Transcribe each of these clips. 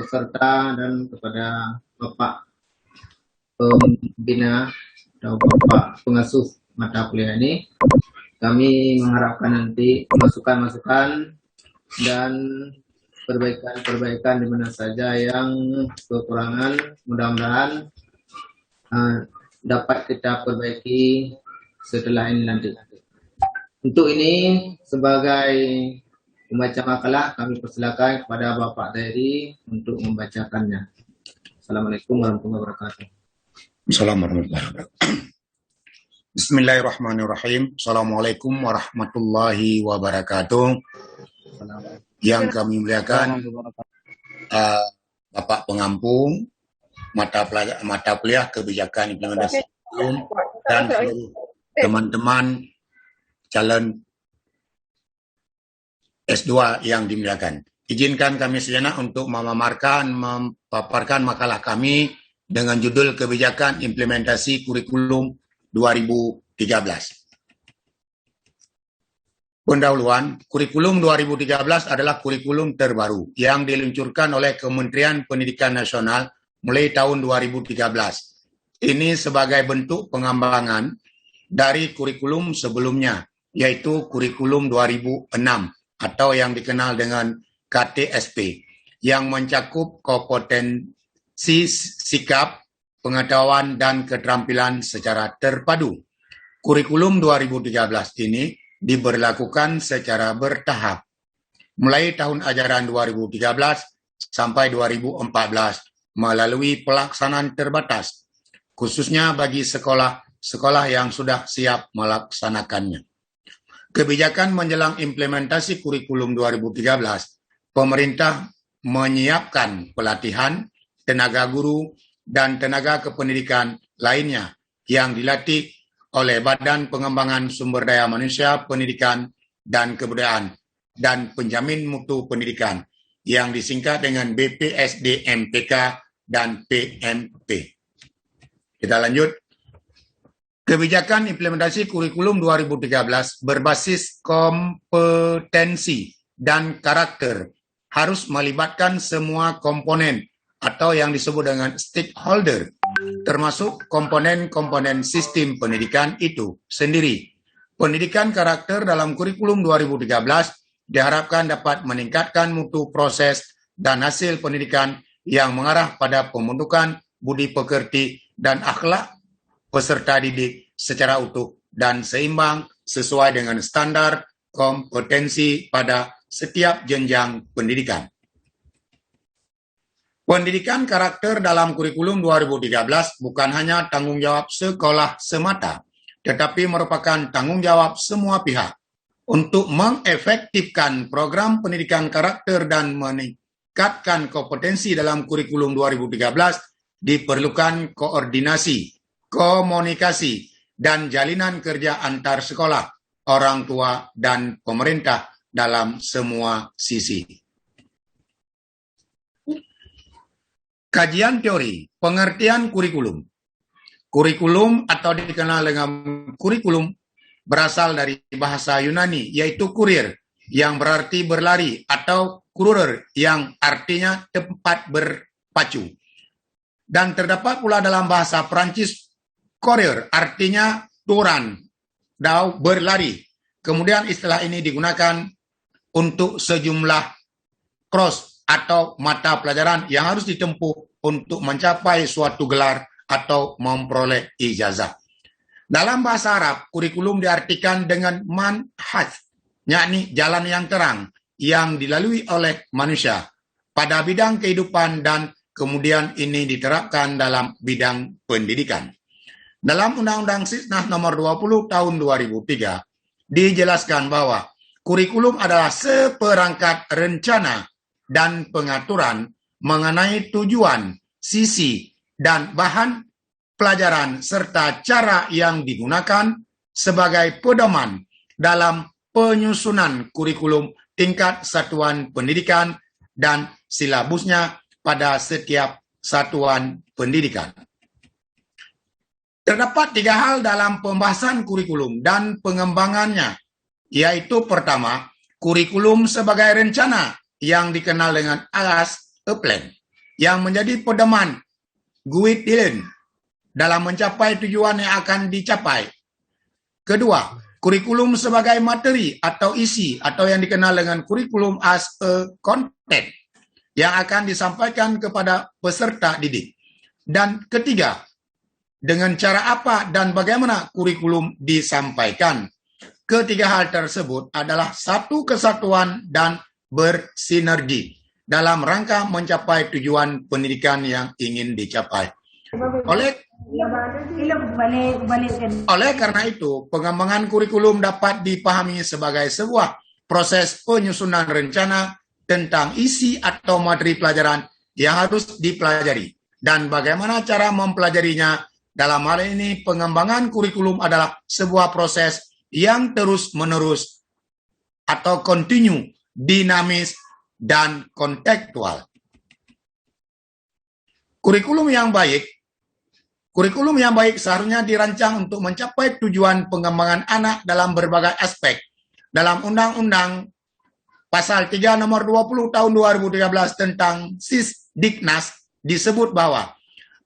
peserta dan kepada Bapak pembina atau Bapak pengasuh mata kuliah ini. Kami mengharapkan nanti masukan-masukan dan perbaikan-perbaikan di mana saja yang kekurangan, mudah-mudahan dapat kita perbaiki setelah ini nanti. Untuk ini, sebagai pembaca makalah, kami persilakan kepada Bapak Dairi untuk membacakannya. Assalamualaikum warahmatullahi wabarakatuh. Assalamualaikum warahmatullahi wabarakatuh. Bismillahirrahmanirrahim. Assalamualaikum warahmatullahi wabarakatuh. Yang kami muliakan Bapak Pengampu mata kuliah kebijakan implementasi kurikulum dan seluruh teman-teman calon S2 yang dimuliakan. Izinkan kami sejenak untuk memaparkan makalah kami dengan judul Kebijakan Implementasi Kurikulum 2013. Pendahuluan, Kurikulum 2013 adalah kurikulum terbaru yang diluncurkan oleh Kementerian Pendidikan Nasional mulai tahun 2013. Ini sebagai bentuk pengembangan dari kurikulum sebelumnya, yaitu kurikulum 2006 atau yang dikenal dengan KTSP, yang mencakup kompetensi, sikap, pengetahuan, dan keterampilan secara terpadu. Kurikulum 2013 ini diberlakukan secara bertahap, mulai tahun ajaran 2013 sampai 2014 melalui pelaksanaan terbatas, khususnya bagi sekolah yang sudah siap melaksanakannya. Kebijakan menjelang implementasi kurikulum 2013, pemerintah menyiapkan pelatihan tenaga guru dan tenaga kependidikan lainnya yang dilatih oleh Badan Pengembangan Sumber Daya Manusia, Pendidikan, dan Kebudayaan dan Penjamin Mutu Pendidikan yang disingkat dengan BPSDMPK dan PMP. Kita lanjut. Kebijakan implementasi kurikulum 2013 berbasis kompetensi dan karakter harus melibatkan semua komponen atau yang disebut dengan stakeholder, termasuk komponen-komponen sistem pendidikan itu sendiri. Pendidikan karakter dalam kurikulum 2013 diharapkan dapat meningkatkan mutu proses dan hasil pendidikan yang mengarah pada pembentukan budi pekerti dan akhlak peserta didik secara utuh dan seimbang sesuai dengan standar kompetensi pada setiap jenjang pendidikan. Pendidikan karakter dalam kurikulum 2013 bukan hanya tanggung jawab sekolah semata, tetapi merupakan tanggung jawab semua pihak. Untuk mengefektifkan program pendidikan karakter dan meningkatkan kompetensi dalam kurikulum 2013, diperlukan koordinasi, komunikasi, dan jalinan kerja antar sekolah, orang tua, dan pemerintah dalam semua sisi. Kajian teori, pengertian kurikulum. Kurikulum atau dikenal dengan kurikulum berasal dari bahasa Yunani, yaitu kurir, yang berarti berlari, atau kurer, yang artinya tempat berpacu. Dan terdapat pula dalam bahasa Prancis, courir, artinya turan, berlari. Kemudian istilah ini digunakan untuk sejumlah cross atau mata pelajaran yang harus ditempuh untuk mencapai suatu gelar atau memperoleh ijazah. Dalam bahasa Arab, kurikulum diartikan dengan manhaj, yakni jalan yang terang yang dilalui oleh manusia pada bidang kehidupan dan kemudian ini diterapkan dalam bidang pendidikan. Dalam Undang-Undang Sisnas nomor 20 tahun 2003, dijelaskan bahwa kurikulum adalah seperangkat rencana dan pengaturan mengenai tujuan, sisi, dan bahan pelajaran serta cara yang digunakan sebagai pedoman dalam penyusunan kurikulum tingkat satuan pendidikan dan silabusnya pada setiap satuan pendidikan. Terdapat 3 hal dalam pembahasan kurikulum dan pengembangannya, yaitu pertama, kurikulum sebagai rencana yang dikenal dengan as a plan. yang menjadi pedoman guideline dalam mencapai tujuan yang akan dicapai. Kedua, kurikulum sebagai materi atau isi atau yang dikenal dengan kurikulum as a content yang akan disampaikan kepada peserta didik. Dan ketiga, dengan cara apa dan bagaimana kurikulum disampaikan. Ketiga hal tersebut adalah satu kesatuan dan bersinergi dalam rangka mencapai tujuan pendidikan yang ingin dicapai. Oleh karena itu, pengembangan kurikulum dapat dipahami sebagai sebuah proses penyusunan rencana tentang isi atau materi pelajaran yang harus dipelajari dan bagaimana cara mempelajarinya. Dalam hal ini, pengembangan kurikulum adalah sebuah proses yang terus-menerus atau kontinu, dinamis, dan kontekstual. Kurikulum yang baik seharusnya dirancang untuk mencapai tujuan pengembangan anak dalam berbagai aspek. Dalam Undang-Undang Pasal 3 Nomor 20 Tahun 2013 tentang Sisdiknas disebut bahwa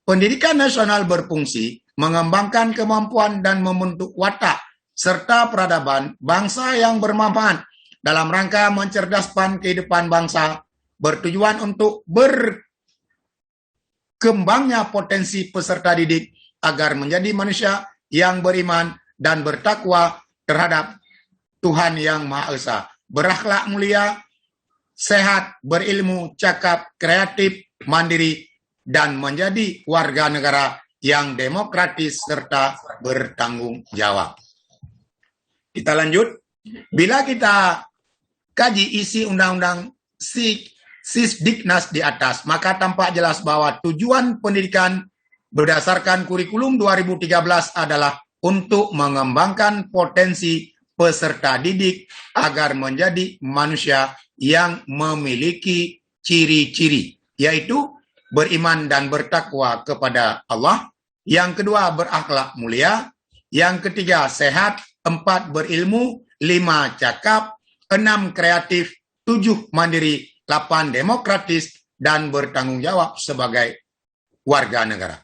pendidikan nasional berfungsi mengembangkan kemampuan dan membentuk watak serta peradaban bangsa yang bermanfaat dalam rangka mencerdaskan kehidupan bangsa, bertujuan untuk berkembangnya potensi peserta didik agar menjadi manusia yang beriman dan bertakwa terhadap Tuhan Yang Maha Esa, berakhlak mulia, sehat, berilmu, cakap, kreatif, mandiri, dan menjadi warga negara yang demokratis serta bertanggung jawab. Kita lanjut. Bila kita kaji isi Undang-Undang Sisdiknas di atas, maka tampak jelas bahwa tujuan pendidikan berdasarkan kurikulum 2013 adalah untuk mengembangkan potensi peserta didik agar menjadi manusia yang memiliki ciri-ciri, yaitu beriman dan bertakwa kepada Allah, yang kedua berakhlak mulia, yang ketiga sehat, 4 berilmu, 5 cakap, 6 kreatif, 7 mandiri, 8 demokratis, dan bertanggung jawab sebagai warga negara.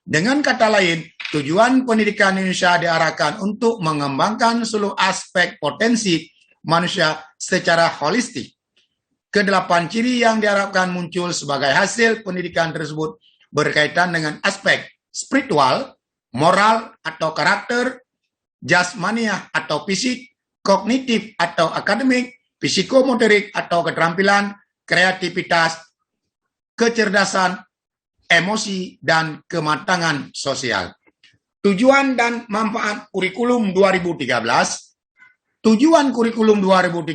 Dengan kata lain, tujuan pendidikan Indonesia diarahkan untuk mengembangkan seluruh aspek potensi manusia secara holistik. Kedelapan ciri yang diharapkan muncul sebagai hasil pendidikan tersebut berkaitan dengan aspek spiritual, moral atau karakter, jasmaniah atau fisik, kognitif atau akademik, psikomotorik atau keterampilan, kreativitas, kecerdasan, emosi, dan kematangan sosial. Tujuan dan manfaat kurikulum 2013. Tujuan kurikulum 2013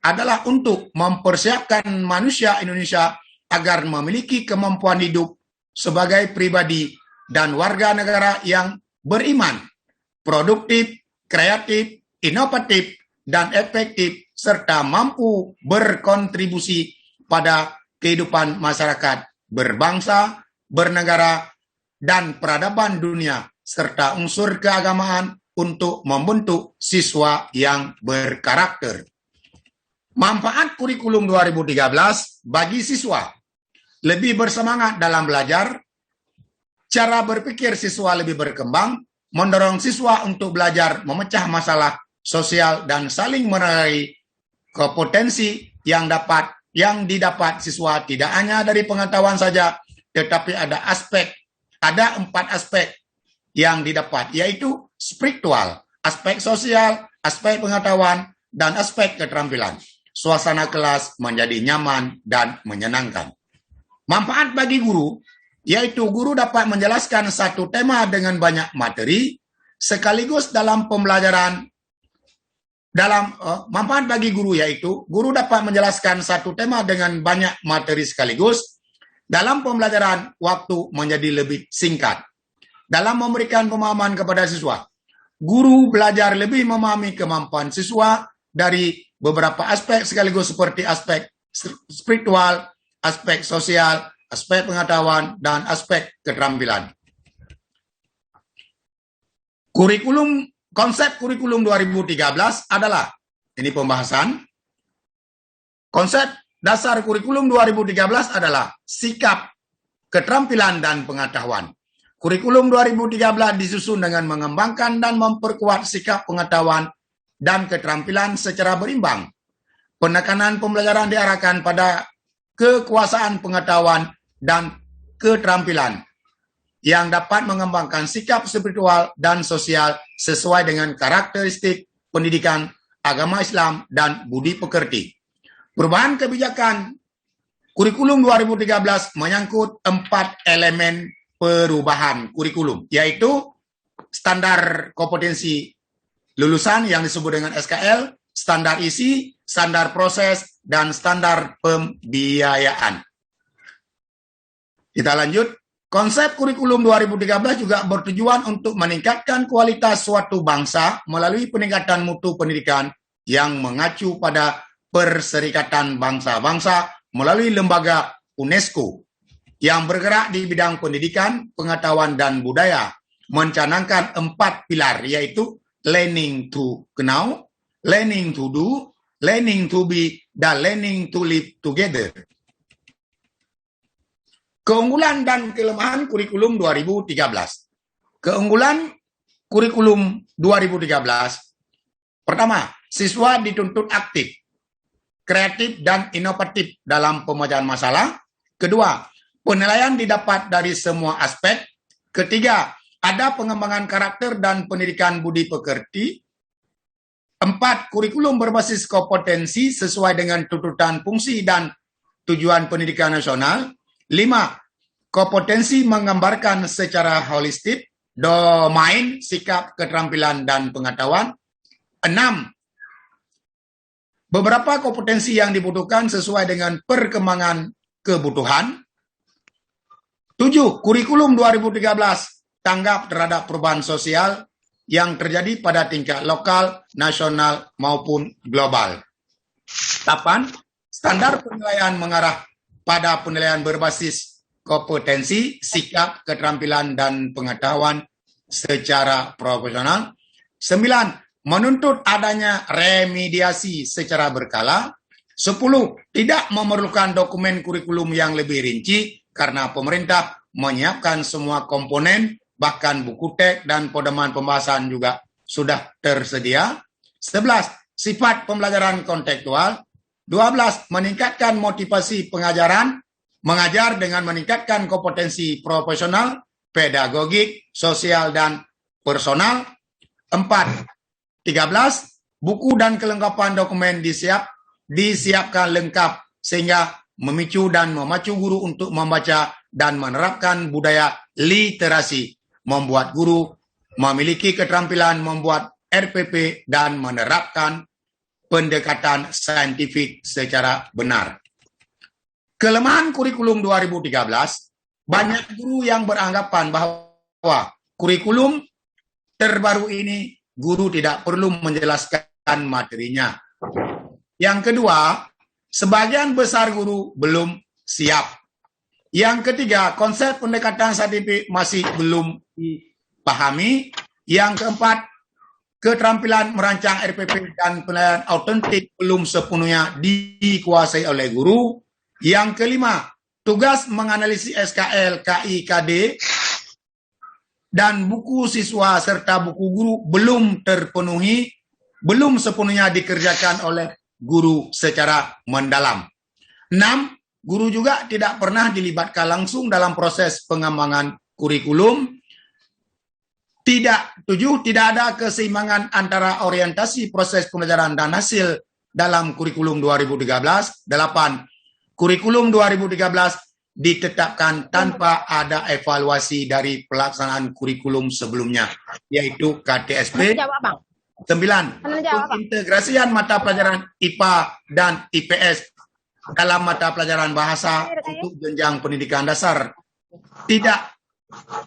adalah untuk mempersiapkan manusia Indonesia agar memiliki kemampuan hidup sebagai pribadi dan warga negara yang beriman, produktif, kreatif, inovatif, dan efektif, serta mampu berkontribusi pada kehidupan masyarakat, berbangsa, bernegara, dan peradaban dunia, serta unsur keagamaan untuk membentuk siswa yang berkarakter. Manfaat kurikulum 2013 bagi siswa: lebih bersemangat dalam belajar, cara berpikir siswa lebih berkembang, mendorong siswa untuk belajar memecah masalah sosial dan saling menghargai kompetensi yang didapat siswa tidak hanya dari pengetahuan saja, tetapi ada 4 aspek yang didapat, yaitu spiritual, aspek sosial, aspek pengetahuan, dan aspek keterampilan. Suasana kelas menjadi nyaman dan menyenangkan. Manfaat bagi guru, yaitu guru dapat menjelaskan satu tema dengan banyak materi sekaligus dalam pembelajaran. Manfaat bagi guru, yaitu guru dapat menjelaskan satu tema dengan banyak materi sekaligus dalam pembelajaran, waktu menjadi lebih singkat. Dalam memberikan pemahaman kepada siswa, guru belajar lebih memahami kemampuan siswa dari beberapa aspek sekaligus seperti aspek spiritual, aspek sosial, aspek pengetahuan, dan aspek keterampilan. Konsep kurikulum 2013 adalah, ini pembahasan, konsep dasar kurikulum 2013 adalah sikap, keterampilan, dan pengetahuan. Kurikulum 2013 disusun dengan mengembangkan dan memperkuat sikap, pengetahuan, dan keterampilan secara berimbang. Penekanan pembelajaran diarahkan pada kekuasaan pengetahuan dan keterampilan yang dapat mengembangkan sikap spiritual dan sosial sesuai dengan karakteristik pendidikan agama Islam dan budi pekerti. Perubahan kebijakan kurikulum 2013 menyangkut 4 elemen perubahan kurikulum, yaitu standar kompetensi lulusan yang disebut dengan SKL, standar isi, standar proses, dan standar pembiayaan. Kita lanjut. Konsep kurikulum 2013 juga bertujuan untuk meningkatkan kualitas suatu bangsa melalui peningkatan mutu pendidikan yang mengacu pada Perserikatan Bangsa-Bangsa melalui lembaga UNESCO yang bergerak di bidang pendidikan, pengetahuan, dan budaya, mencanangkan 4 pilar, yaitu learning to know, learning to do, learning to be, dan learning to live together. Keunggulan dan kelemahan kurikulum 2013. Keunggulan kurikulum 2013. Pertama, siswa dituntut aktif, kreatif, dan inovatif dalam pemecahan masalah. Kedua, penilaian didapat dari semua aspek. Ketiga, ada pengembangan karakter dan pendidikan budi pekerti. 4, kurikulum berbasis kompetensi sesuai dengan tuntutan fungsi dan tujuan pendidikan nasional. 5, kompetensi menggambarkan secara holistik domain, sikap, keterampilan, dan pengetahuan. 6, beberapa kompetensi yang dibutuhkan sesuai dengan perkembangan kebutuhan. 7, kurikulum 2013 tanggap terhadap perubahan sosial yang terjadi pada tingkat lokal, nasional, maupun global. 8, standar penilaian mengarah pada penilaian berbasis kompetensi, sikap, keterampilan, dan pengetahuan secara profesional. 9, menuntut adanya remediasi secara berkala. 10, tidak memerlukan dokumen kurikulum yang lebih rinci karena pemerintah menyiapkan semua komponen, bahkan buku teks dan pedoman pembahasan juga sudah tersedia. 11, sifat pembelajaran kontekstual. 12, meningkatkan motivasi mengajar dengan meningkatkan kompetensi profesional, pedagogik, sosial, dan personal. 13, buku dan kelengkapan dokumen disiapkan lengkap sehingga memicu dan memacu guru untuk membaca dan menerapkan budaya literasi, membuat guru memiliki keterampilan membuat RPP dan menerapkan pendekatan saintifik secara benar. Kelemahan kurikulum 2013, banyak guru yang beranggapan bahwa kurikulum terbaru ini guru tidak perlu menjelaskan materinya. Yang kedua, sebagian besar guru belum siap. Yang ketiga, konsep pendekatan saintifik masih belum dipahami. Yang keempat, keterampilan merancang RPP dan penilaian autentik belum sepenuhnya dikuasai oleh guru. Yang kelima, tugas menganalisis SKL, KI, KD, dan buku siswa serta buku guru belum terpenuhi, belum sepenuhnya dikerjakan oleh guru secara mendalam. 6, guru juga tidak pernah dilibatkan langsung dalam proses pengembangan kurikulum. 7, tidak ada keseimbangan antara orientasi proses pembelajaran dan hasil dalam kurikulum 2013. 8, kurikulum 2013 ditetapkan tanpa ada evaluasi dari pelaksanaan kurikulum sebelumnya, yaitu KTSP. 9, pengintegrasian mata pelajaran IPA dan IPS dalam mata pelajaran bahasa untuk jenjang pendidikan dasar tidak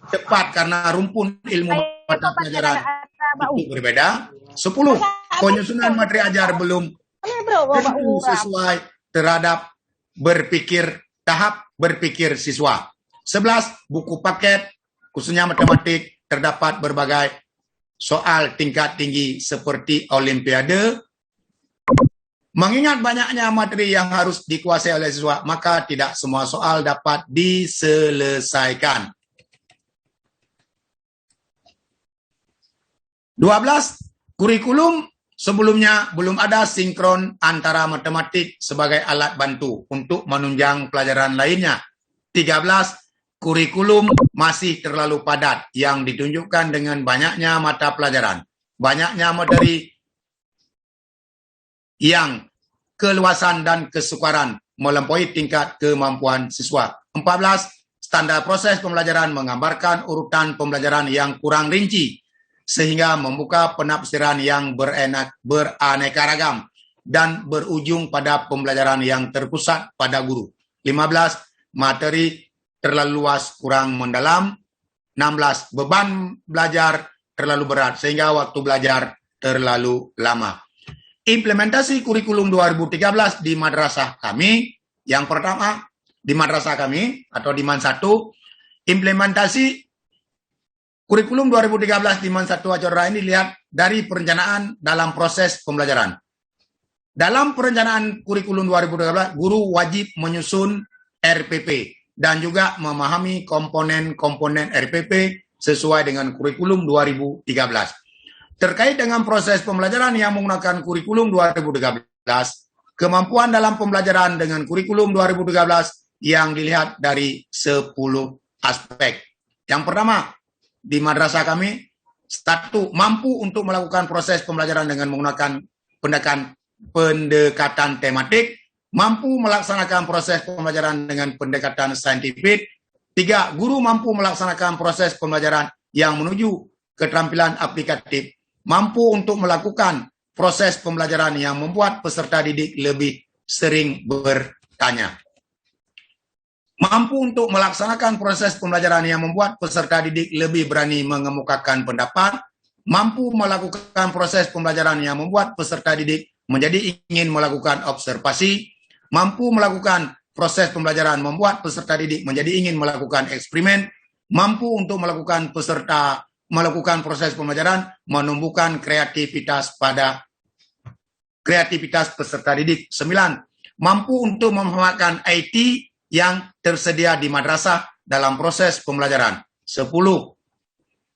tepat karena rumpun ilmu mata pelajaran itu berbeda. 10, penyusunan materi ajar belum tentu sesuai terhadap tahap berpikir siswa. 11, buku paket khususnya matematik terdapat berbagai soal tingkat tinggi seperti olimpiade, Mengingat banyaknya materi yang harus dikuasai oleh siswa, maka tidak semua soal dapat diselesaikan. 12. Kurikulum sebelumnya belum ada sinkron antara matematik sebagai alat bantu untuk menunjang pelajaran lainnya. 13. Kurikulum masih terlalu padat yang ditunjukkan dengan banyaknya mata pelajaran, banyaknya materi yang keluasan dan kesukaran melampaui tingkat kemampuan siswa. 14. Standar proses pembelajaran menggambarkan urutan pembelajaran yang kurang rinci, sehingga membuka penafsiran yang beraneka ragam dan berujung pada pembelajaran yang terpusat pada guru. 15. Materi terlalu luas kurang mendalam. 16. Beban belajar terlalu berat sehingga waktu belajar terlalu lama. Implementasi kurikulum 2013 di madrasah kami, yang pertama di madrasah kami atau di MAN 1, implementasi kurikulum 2013 di MAN 1 Acora ini dilihat dari perencanaan dalam proses pembelajaran. Dalam perencanaan kurikulum 2013, guru wajib menyusun RPP dan juga memahami komponen-komponen RPP sesuai dengan kurikulum 2013. Terkait dengan proses pembelajaran yang menggunakan kurikulum 2013, kemampuan dalam pembelajaran dengan kurikulum 2013 yang dilihat dari 10 aspek. Yang pertama, di madrasah kami, 1. Mampu untuk melakukan proses pembelajaran dengan menggunakan pendekatan tematik, mampu melaksanakan proses pembelajaran dengan pendekatan saintifik. 3. Guru mampu melaksanakan proses pembelajaran yang menuju keterampilan aplikatif, mampu untuk melakukan proses pembelajaran yang membuat peserta didik lebih sering bertanya. Mampu untuk melaksanakan proses pembelajaran yang membuat peserta didik lebih berani mengemukakan pendapat, mampu melakukan proses pembelajaran yang membuat peserta didik menjadi ingin melakukan observasi, mampu melakukan proses pembelajaran membuat peserta didik menjadi ingin melakukan eksperimen, mampu untuk melakukan proses pembelajaran menumbuhkan kreativitas peserta didik. 9. Mampu untuk memanfaatkan IT yang tersedia di madrasah dalam proses pembelajaran. 10.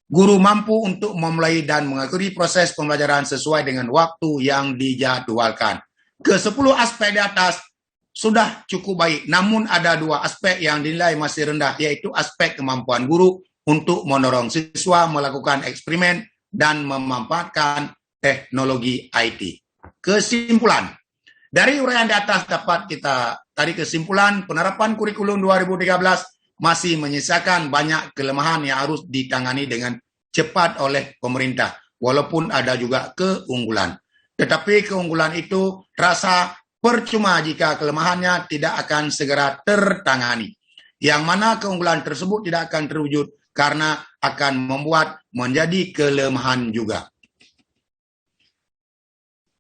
Guru mampu untuk memulai dan mengakhiri proses pembelajaran sesuai dengan waktu yang dijadwalkan. Ke-10 aspek di atas sudah cukup baik, namun ada 2 aspek yang dinilai masih rendah, yaitu aspek kemampuan guru untuk mendorong siswa melakukan eksperimen dan memanfaatkan teknologi IT. Kesimpulan. Dari uraian di atas dapat kita tarik kesimpulan penerapan kurikulum 2013 masih menyisakan banyak kelemahan yang harus ditangani dengan cepat oleh pemerintah, walaupun ada juga keunggulan. Tetapi keunggulan itu terasa percuma jika kelemahannya tidak akan segera tertangani, yang mana keunggulan tersebut tidak akan terwujud karena akan membuat menjadi kelemahan juga.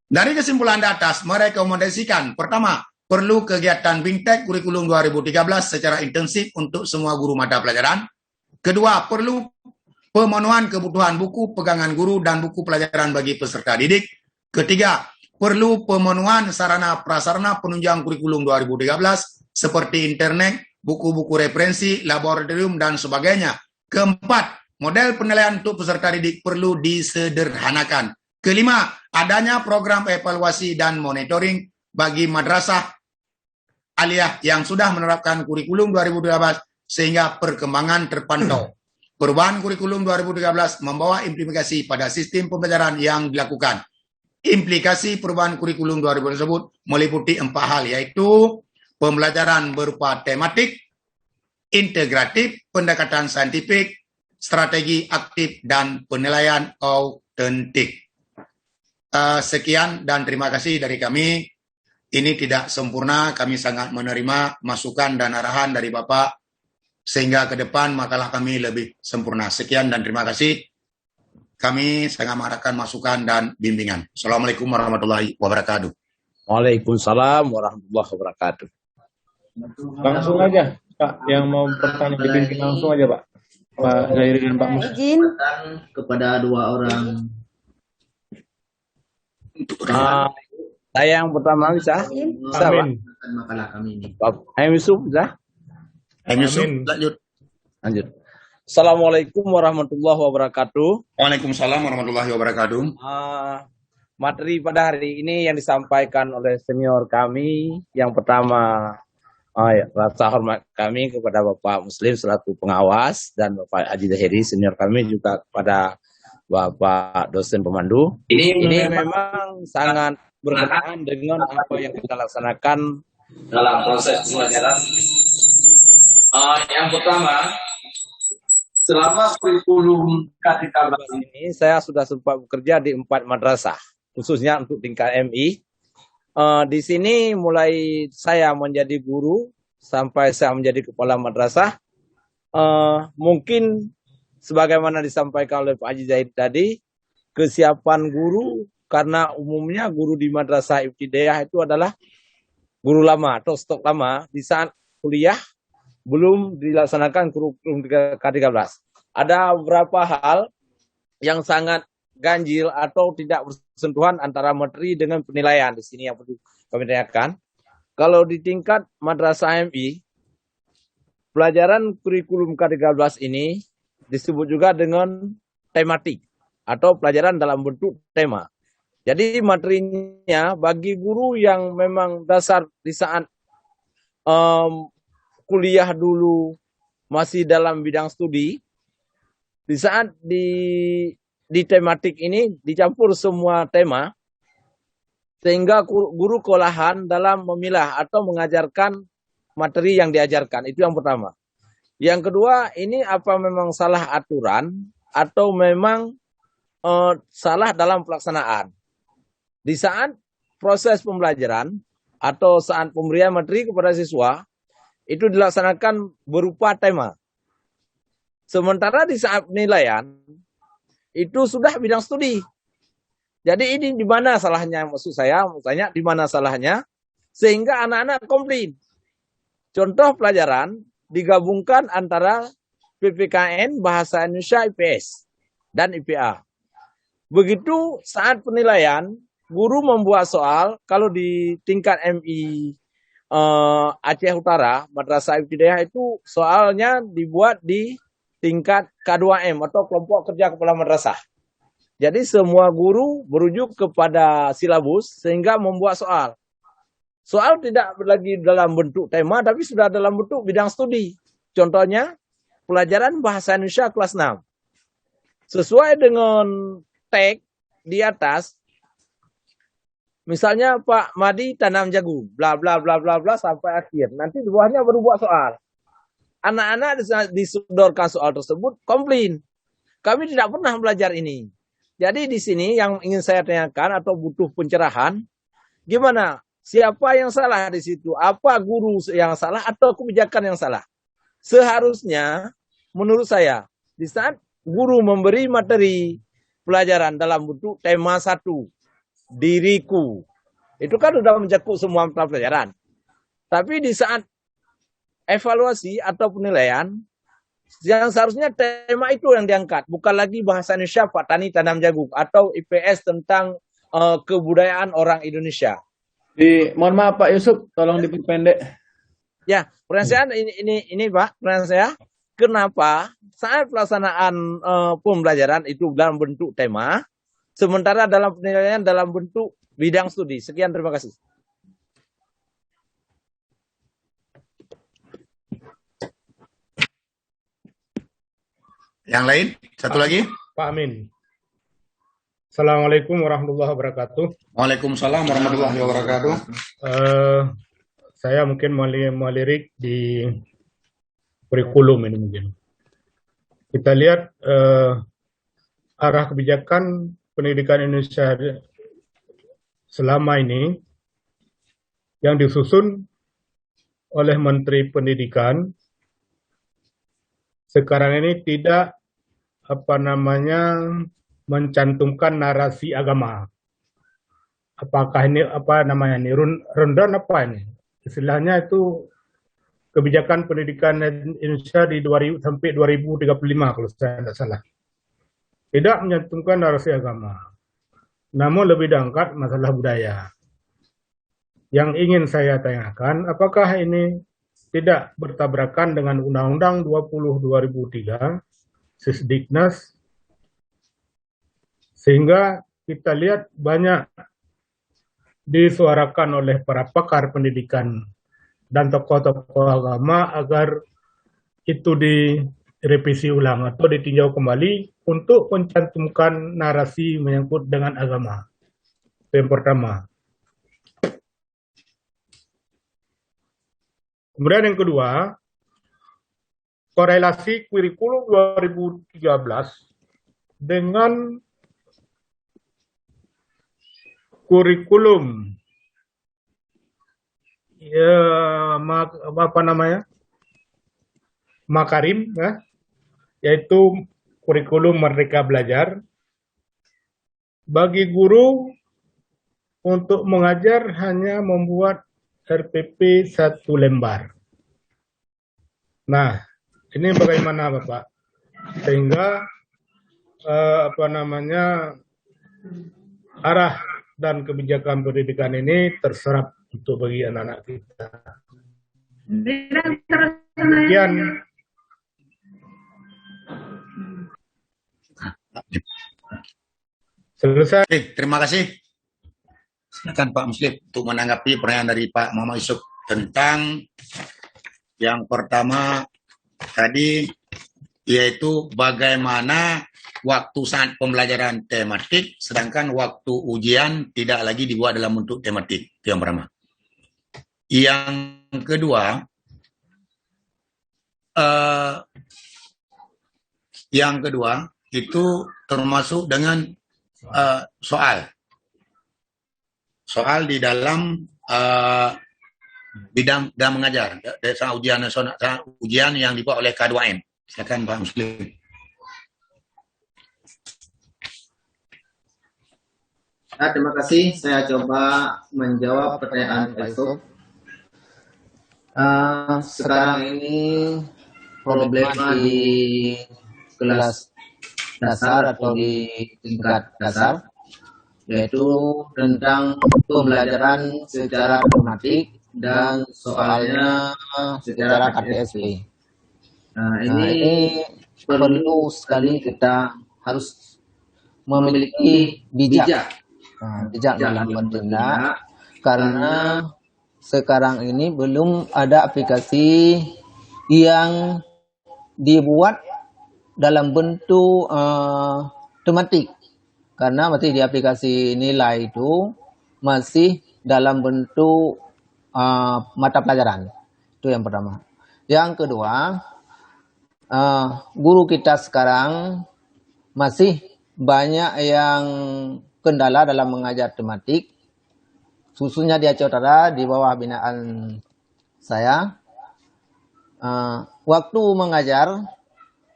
Dari kesimpulan di atas, merekomendasikan pertama, perlu kegiatan BIMTEK kurikulum 2013 secara intensif untuk semua guru mata pelajaran. Kedua, perlu pemenuhan kebutuhan buku pegangan guru dan buku pelajaran bagi peserta didik. Ketiga, perlu pemenuhan sarana prasarana penunjang kurikulum 2013 seperti internet, buku-buku referensi, laboratorium, dan sebagainya. Keempat, model penilaian untuk peserta didik perlu disederhanakan. Kelima, adanya program evaluasi dan monitoring bagi madrasah aliyah yang sudah menerapkan kurikulum 2013 sehingga perkembangan terpantau. Perubahan kurikulum 2013 membawa implikasi pada sistem pembelajaran yang dilakukan. Implikasi perubahan kurikulum 2000 tersebut meliputi 4 hal, yaitu pembelajaran berupa tematik, integratif, pendekatan saintifik, strategi aktif, dan penilaian autentik. Sekian dan terima kasih dari kami. Ini tidak sempurna, kami sangat menerima masukan dan arahan dari Bapak, sehingga ke depan makalah kami lebih sempurna. Sekian dan terima kasih. Kami sangat mengharapkan masukan dan bimbingan. Assalamualaikum warahmatullahi wabarakatuh. Waalaikumsalam warahmatullahi wabarakatuh. Langsung aja, Pak, yang mau bertanya dipimpin langsung aja, Pak. Pak Zairi dan Pak Mus. Izin kepada 2 orang. Saya yang pertama bisa? Bisa, Pak? Amin. Makalah kami ini. Yusuf bisa? Yusuf, Amin. Lanjut. Assalamualaikum warahmatullahi wabarakatuh. Waalaikumsalam warahmatullahi wabarakatuh. Materi pada hari ini yang disampaikan oleh senior kami, yang pertama rasa hormat kami kepada Bapak Muslim selaku pengawas dan Bapak Haji Zahiri senior kami juga kepada Bapak dosen pemandu. Ini memang sangat berkenaan dengan apa yang kita laksanakan dalam proses pembelajaran. Yang pertama, selama kurikulum K13 ini saya sudah sempat bekerja di 4 madrasah, khususnya untuk tingkat MI. Di sini mulai saya menjadi guru sampai saya menjadi kepala madrasah. Mungkin sebagaimana disampaikan oleh Pak Haji Zahid tadi, kesiapan guru karena umumnya guru di madrasah ibtidaiyah itu adalah guru lama atau stok lama di saat kuliah belum dilaksanakan kurikulum K13. Ada beberapa hal yang sangat ganjil atau tidak bersentuhan antara materi dengan penilaian di sini yang perlu kami tanyakan. Kalau di tingkat madrasah MI, pelajaran kurikulum K13 ini disebut juga dengan tematik atau pelajaran dalam bentuk tema. Jadi materinya bagi guru yang memang dasar di saat kuliah dulu masih dalam bidang studi, di saat di tematik ini dicampur semua tema, sehingga guru kewalahan dalam memilah atau mengajarkan materi yang diajarkan. Itu yang pertama. Yang kedua, ini apa memang salah aturan atau memang salah dalam pelaksanaan. Di saat proses pembelajaran atau saat pemberian materi kepada siswa, itu dilaksanakan berupa tema. Sementara di saat penilaian, itu sudah bidang studi. Jadi ini di mana salahnya, maksudnya di mana salahnya, sehingga anak-anak komplain. Contoh pelajaran digabungkan antara PPKN, Bahasa Indonesia, IPS, dan IPA. Begitu saat penilaian, guru membuat soal, kalau di tingkat MI Aceh Utara, Madrasah Ibtidaiyah itu soalnya dibuat di tingkat K2M atau kelompok kerja kepala madrasah. Jadi semua guru merujuk kepada silabus sehingga membuat soal. Soal tidak lagi dalam bentuk tema tapi sudah dalam bentuk bidang studi. Contohnya pelajaran Bahasa Indonesia kelas 6. Sesuai dengan tag di atas, misalnya Pak Madi tanam jagung, bla bla bla bla bla sampai akhir. Nanti di bawahnya baru buat soal. Anak-anak disodorkan soal tersebut komplain. Kami tidak pernah belajar ini. Jadi di sini yang ingin saya tanyakan atau butuh pencerahan, gimana? Siapa yang salah di situ? Apa guru yang salah atau kebijakan yang salah? Seharusnya menurut saya di saat guru memberi materi pelajaran dalam bentuk tema 1, diriku. Itu kan sudah mencakup semua mata pelajaran. Tapi di saat evaluasi atau penilaian, yang seharusnya tema itu yang diangkat. Bukan lagi Bahasa Indonesia Pak Tani Tanam Jagung atau IPS tentang kebudayaan orang Indonesia. Mohon maaf Pak Yusuf, tolong diperpendek. Ya, pertanyaan ini Pak, pertanyaan saya, kenapa saat pelaksanaan pembelajaran itu dalam bentuk tema, sementara dalam penilaian dalam bentuk bidang studi? Sekian, terima kasih. Yang lain, satu lagi. Pak Amin. Assalamualaikum warahmatullahi wabarakatuh. Waalaikumsalam warahmatullahi wabarakatuh. Saya mungkin melirik di kurikulum ini mungkin. Kita lihat arah kebijakan pendidikan Indonesia selama ini yang disusun oleh Menteri Pendidikan sekarang ini tidak mencantumkan narasi agama. Apakah ini rundown apa ini? Istilahnya itu kebijakan pendidikan Indonesia di 2000 sampai 2035 kalau saya tidak salah. Tidak mencantumkan narasi agama. Namun lebih diangkat masalah budaya. Yang ingin saya tanyakan, apakah ini tidak bertabrakan dengan Undang-Undang 20 2003 Sisdiknas, sehingga kita lihat banyak disuarakan oleh para pakar pendidikan dan tokoh-tokoh agama agar itu direvisi ulang atau ditinjau kembali untuk mencantumkan narasi menyangkut dengan agama. Itu yang pertama. Kemudian yang kedua, korelasi kurikulum 2013 dengan kurikulum Makarim, yaitu kurikulum Merdeka Belajar. Bagi guru untuk mengajar hanya membuat RPP 1 lembar. Nah, ini bagaimana Bapak? Sehingga arah dan kebijakan pendidikan ini terserap untuk bagi anak-anak kita. Demikian. Selesai. Oke, terima kasih. Silakan Pak Muslim untuk menanggapi pertanyaan dari Pak Muhammad Yusuf tentang yang pertama tadi, yaitu bagaimana waktu saat pembelajaran tematik, sedangkan waktu ujian tidak lagi dibuat dalam bentuk tematik. Itu yang pertama. Yang kedua itu termasuk dengan soal di dalam bidang dan mengajar, ujian nasional, ujian yang dibuat oleh K2M. Silakan Pak Muslim. Nah, terima kasih. Saya coba menjawab pertanyaan Pak Yusuf. Sekarang ini problema di kelas dasar atau di tingkat dasar, yaitu tentang pembelajaran secara tematik dan soalnya secara KTSP. Nah, ini perlu sekali kita harus memiliki bijak dalam bertindak, karena sekarang ini belum ada aplikasi yang dibuat dalam bentuk tematik, karena masih di aplikasi nilai itu masih dalam bentuk mata pelajaran. Itu yang pertama. Yang kedua, guru kita sekarang masih banyak yang kendala dalam mengajar tematik, khususnya di Aceh Utara di bawah binaan saya. Waktu mengajar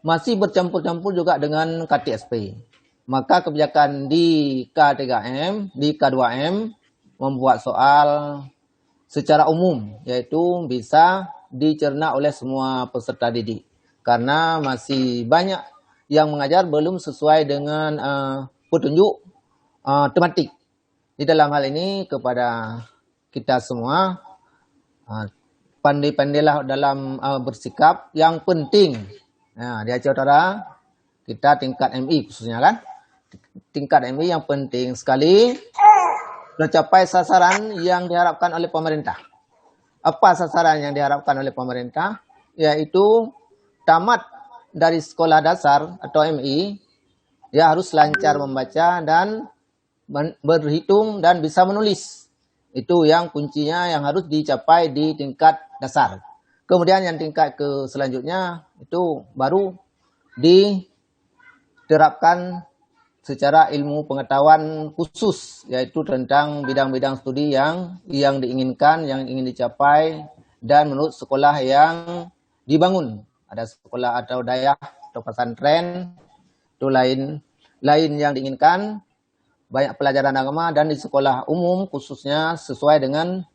masih bercampur-campur juga dengan KTSP. Maka kebijakan di K3M, di K2M membuat soal secara umum, yaitu bisa dicerna oleh semua peserta didik. Karena masih banyak yang mengajar belum sesuai dengan petunjuk tematik. Di dalam hal ini kepada kita semua, pandai-pandailah dalam bersikap. Yang penting, di Aceh Utara kita tingkat MI khususnya kan, tingkat MI yang penting sekali mencapai sasaran yang diharapkan oleh pemerintah. Apa sasaran yang diharapkan oleh pemerintah? Yaitu tamat dari sekolah dasar atau MI, ya harus lancar membaca dan berhitung dan bisa menulis. Itu yang kuncinya yang harus dicapai di tingkat dasar. Kemudian yang tingkat ke selanjutnya itu baru diterapkan secara ilmu pengetahuan khusus, yaitu tentang bidang-bidang studi yang diinginkan, yang ingin dicapai, dan menurut sekolah yang dibangun. Ada sekolah atau dayah atau pesantren, itu lain yang diinginkan, banyak pelajaran agama, dan di sekolah umum khususnya sesuai dengan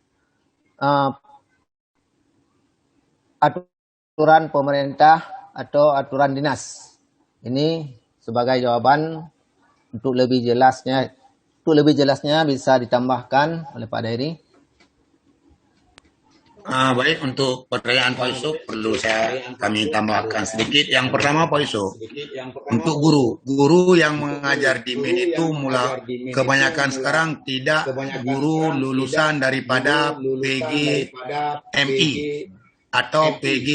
aturan pemerintah atau aturan dinas. Ini sebagai jawaban. Untuk lebih jelasnya bisa ditambahkan oleh Pak Dairi. Baik, untuk pertanyaan Pak Yusuf perlu kami tambahkan sedikit. Yang pertama Pak Yusuf, untuk guru yang mengajar di MIN itu kebanyakan sekarang tidak guru lulusan daripada PGMI atau PG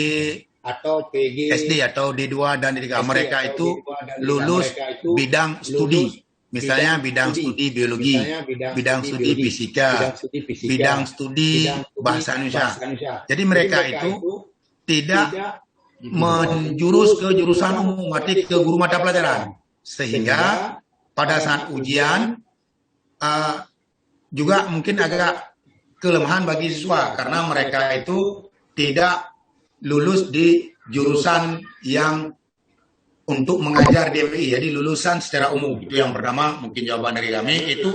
SD atau D2 dan D3. Mereka itu lulus bidang studi. Misalnya bidang studi biologi, bidang studi fisika, bidang studi bahasa Indonesia. Jadi mereka itu tidak menjurus ke jurusan umum, arti ke guru mata pelajaran. Sehingga pada saat ujian juga mungkin agak kelemahan bagi siswa karena mereka itu tidak lulus di jurusan yang untuk mengajar di MI, jadi lulusan secara umum. Itu yang pertama, mungkin jawaban dari kami itu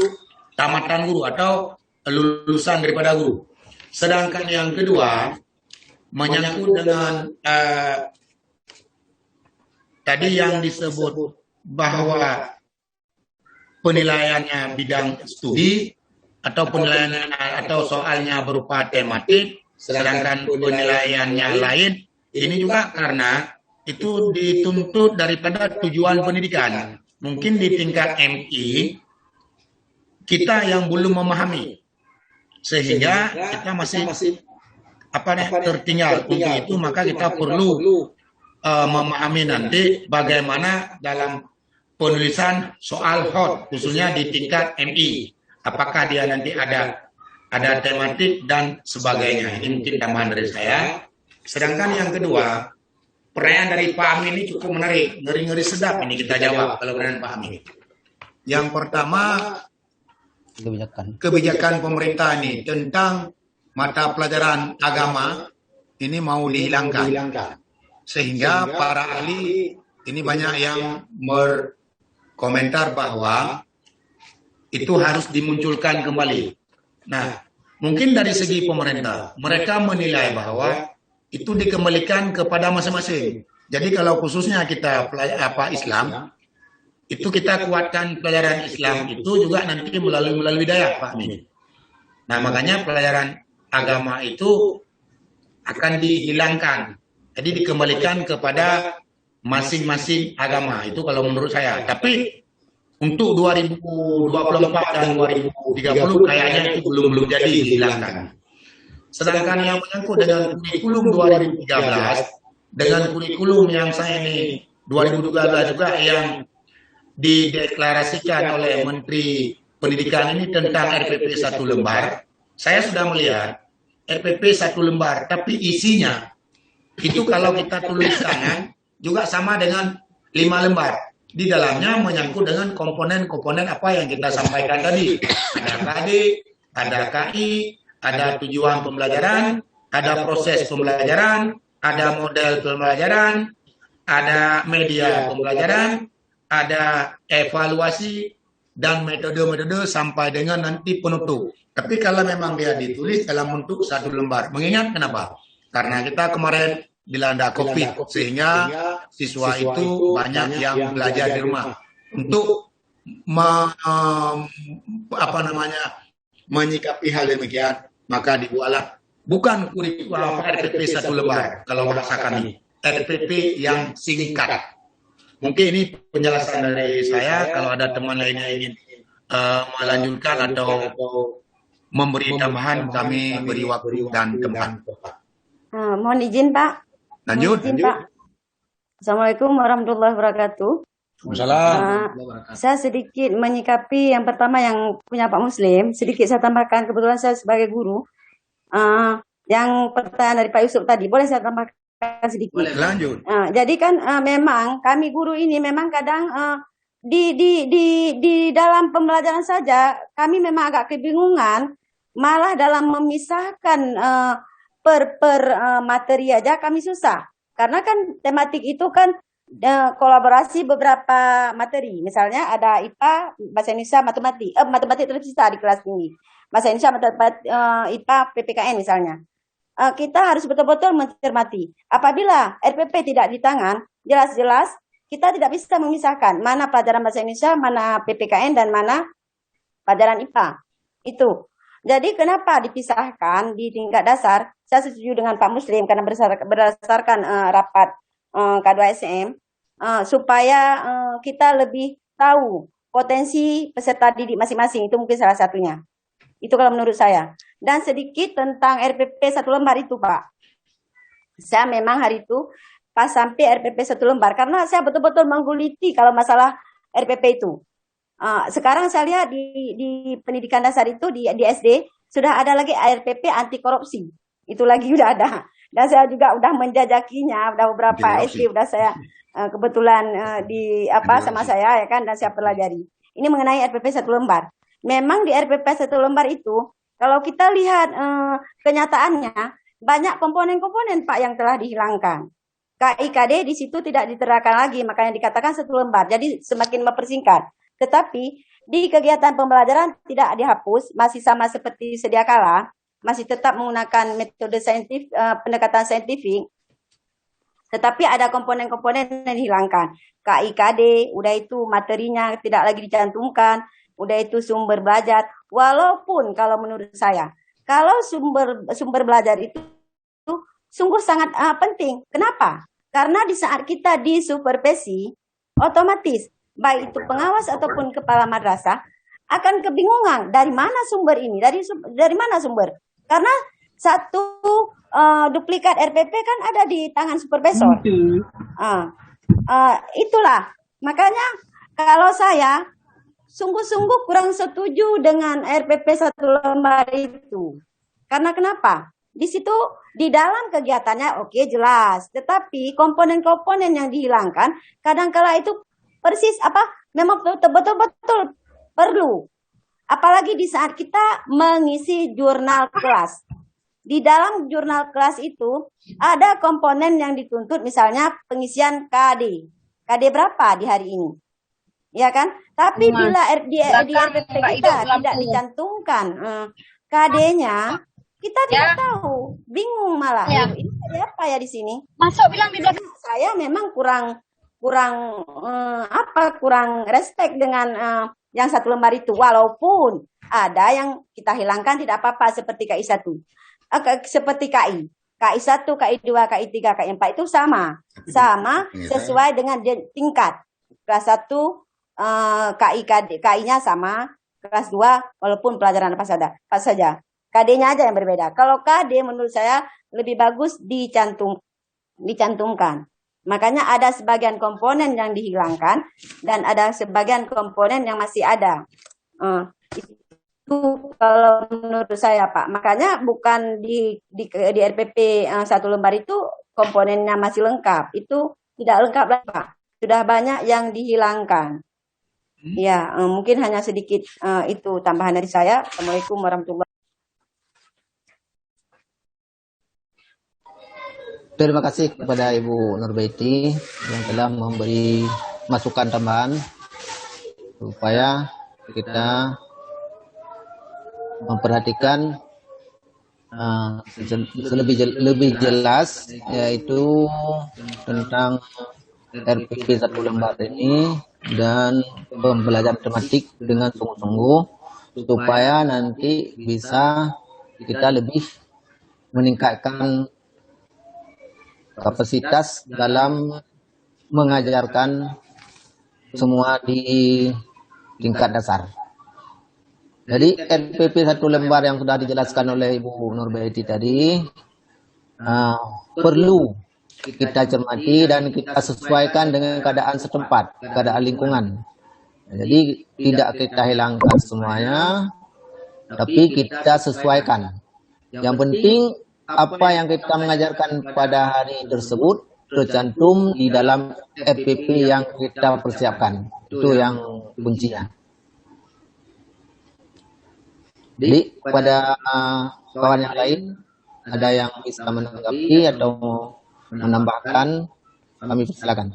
tamatan guru atau lulusan daripada guru. Sedangkan yang kedua menyangkut dengan tadi yang disebut bahwa penilaiannya bidang studi atau penilaiannya atau soalnya berupa tematik, sedangkan penilaiannya lain, ini juga karena itu dituntut daripada tujuan pendidikan. Mungkin di tingkat MI kita yang belum memahami, sehingga kita masih tertinggal. Untuk itu maka kita perlu memahami nanti bagaimana dalam penulisan soal hot, khususnya di tingkat MI. Apakah dia nanti ada tematik dan sebagainya. Ini mungkin tambahan dari saya. Sedangkan yang kedua, pertanyaan dari Pak Amin ini cukup menarik, ngeri-ngeri sedap ini kita jawab kalau pertanyaan Pak Amin. Yang pertama, kebijakan pemerintah ini tentang mata pelajaran agama ini mau dihilangkan. Sehingga para ahli ini banyak yang berkomentar bahwa itu harus dimunculkan kembali. Nah, mungkin dari segi pemerintah, mereka menilai bahwa itu dikembalikan kepada masing-masing. Jadi kalau khususnya kita Islam, itu kita kuatkan pelajaran Islam itu juga nanti melalui daya, Pak Amin. Nah, makanya pelajaran agama itu akan dihilangkan. Jadi dikembalikan kepada masing-masing agama. Itu kalau menurut saya. Tapi untuk 2024 dan 2030 kayaknya itu belum jadi dihilangkan. Sedangkan yang menyangkut dengan kurikulum 2013 dengan kurikulum yang saya ini 2012 juga yang dideklarasikan oleh Menteri Pendidikan ini tentang RPP 1 lembar, saya sudah melihat RPP 1 lembar, tapi isinya itu kalau kita tulis tangan juga sama dengan 5 lembar. Di dalamnya menyangkut dengan komponen-komponen apa yang kita sampaikan tadi. Ada KD, ada KI, ada tujuan pembelajaran, ada proses pembelajaran, ada model pembelajaran, ada media pembelajaran, ada evaluasi, dan metode-metode sampai dengan nanti penutup. Tapi kalau memang dia ditulis dalam bentuk 1 lembar, mengingat kenapa? Karena kita kemarin dilanda COVID, sehingga siswa itu banyak yang belajar di rumah. Untuk menyikapi hal demikian, maka dibuatlah bukan kurikulum RPP 1 lembar kalau bahasa kami, RPP yang singkat. Mungkin ini penjelasan dari saya. Kalau ada teman lainnya ingin melanjutkan atau memberi tambahan, kami beri waktu dan tempat. Mohon izin Pak. Lanjut. Pak. Assalamualaikum warahmatullahi wabarakatuh. Saya sedikit menyikapi yang pertama yang punya Pak Muslim, sedikit saya tambahkan, kebetulan saya sebagai guru. Yang pertanyaan dari Pak Yusuf tadi, boleh saya tambahkan sedikit? Boleh, lanjut. Jadi kan memang kami guru ini memang kadang di dalam pembelajaran saja kami memang agak kebingungan, malah dalam memisahkan per materi aja kami susah. Karena kan tematik itu kan kolaborasi beberapa materi. Misalnya ada IPA, Bahasa Indonesia, matematik terpisah di kelas ini. Bahasa Indonesia, IPA, PPKN misalnya. Kita harus betul-betul mencermati. Apabila RPP tidak di tangan, jelas-jelas kita tidak bisa memisahkan mana pelajaran Bahasa Indonesia, mana PPKN, dan mana pelajaran IPA. Itu. Jadi kenapa dipisahkan di tingkat dasar? Saya setuju dengan Pak Muslim karena berdasarkan rapat K2SM supaya kita lebih tahu potensi peserta didik masing-masing. Itu mungkin salah satunya. Itu kalau menurut saya. Dan sedikit tentang RPP 1 lembar itu, Pak. Saya memang hari itu pas sampai RPP 1 lembar karena saya betul-betul mengguliti kalau masalah RPP itu. Sekarang saya lihat di pendidikan dasar itu di SD sudah ada lagi RPP anti korupsi. Itu lagi udah ada. Dan saya juga udah menjajakinya, udah beberapa SD udah saya kebetulan sama saya ya kan, dan saya pelajari. Ini mengenai RPP 1 lembar. Memang di RPP 1 lembar itu kalau kita lihat kenyataannya banyak komponen-komponen Pak yang telah dihilangkan. KIKD di situ tidak diterapkan lagi, makanya dikatakan 1 lembar. Jadi semakin mempersingkat. Tetapi di kegiatan pembelajaran tidak dihapus, masih sama seperti sedia kala, masih tetap menggunakan metode saintifik, pendekatan saintifik, tetapi ada komponen-komponen yang dihilangkan. KIKD, udah itu materinya tidak lagi dicantumkan, udah itu sumber belajar. Walaupun kalau menurut saya, kalau sumber belajar itu sungguh sangat penting. Kenapa? Karena di saat kita disupervisi, otomatis baik itu pengawas ataupun kepala madrasah akan kebingungan dari mana sumber ini, dari mana sumber. Karena satu duplikat RPP kan ada di tangan supervisor. Itulah makanya kalau saya sungguh-sungguh kurang setuju dengan RPP 1 lembar itu. Karena kenapa? Di situ di dalam kegiatannya oke jelas, tetapi komponen-komponen yang dihilangkan kadang-kala itu persis memang betul-betul perlu. Apalagi di saat kita mengisi jurnal kelas. Di dalam jurnal kelas itu ada komponen yang dituntut, misalnya pengisian KD. KD berapa di hari ini? Ya kan? Tapi bila di RPP kita tidak dicantumkan KD-nya, kita tidak tahu, bingung malah. Ini KD apa ya di sini? Masuk bilang di belakang. Saya memang kurang respect dengan yang 1 lembar itu, walaupun ada yang kita hilangkan tidak apa-apa seperti KI1, seperti KI 1, KI 2, KI 3, KI 4 itu sama sesuai dengan tingkat. Kelas 1 KI-nya sama, kelas 2 walaupun pelajaran apa saja. KD-nya aja yang berbeda. Kalau KD menurut saya lebih bagus dicantumkan. Makanya ada sebagian komponen yang dihilangkan dan ada sebagian komponen yang masih ada. Itu kalau menurut saya Pak. Makanya bukan di RPP 1 lembar itu komponennya masih lengkap. Itu tidak lengkap lah Pak. Sudah banyak yang dihilangkan. Ya, mungkin hanya sedikit itu tambahan dari saya. Assalamualaikum warahmatullahi wabarakatuh. Terima kasih kepada Ibu Nurbaiti yang telah memberi masukan tambahan supaya kita memperhatikan lebih jelas, yaitu tentang RPP 1 lembar ini dan pembelajaran tematik dengan sungguh-sungguh supaya nanti bisa kita lebih meningkatkan kapasitas dalam mengajarkan semua di tingkat dasar. Jadi RPP 1 lembar yang sudah dijelaskan oleh Ibu Nurbaiti tadi perlu kita cermati dan kita sesuaikan dengan keadaan setempat, keadaan lingkungan. Jadi tidak kita hilangkan semuanya, tapi kita sesuaikan. Yang penting apa yang kita mengajarkan pada hari tersebut tercantum di dalam RPP yang kita persiapkan. Itu yang kuncinya. Jadi pada kawan yang lain ada yang bisa menanggapi atau menambahkan, kami persilakan.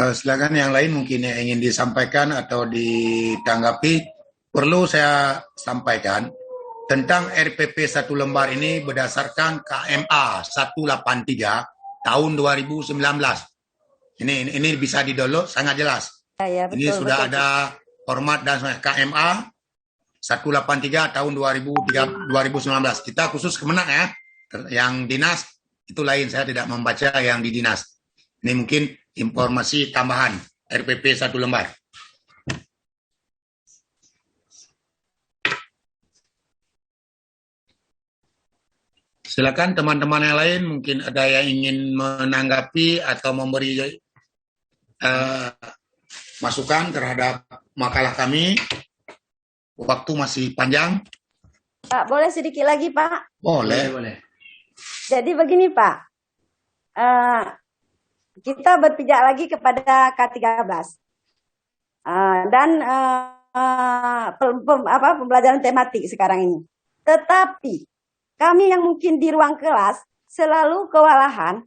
Silakan yang lain mungkin yang ingin disampaikan atau ditanggapi. Perlu saya sampaikan tentang RPP 1 lembar ini berdasarkan KMA 183 tahun 2019. Ini bisa di-download, sangat jelas. Ya, Ini betul, sudah betul. ada format dan KMA 183 tahun 2019. Kita khusus Kemenak ya. Yang dinas itu lain, saya tidak membaca yang di dinas. Ini mungkin informasi tambahan RPP 1 lembar. Silakan teman-teman yang lain, mungkin ada yang ingin menanggapi atau memberi masukan terhadap makalah kami. Waktu masih panjang. Pak, boleh sedikit lagi, Pak? Boleh. Boleh. Jadi begini, Pak. Kita berpijak lagi kepada K13. Dan pembelajaran tematik sekarang ini. Tetapi kami yang mungkin di ruang kelas selalu kewalahan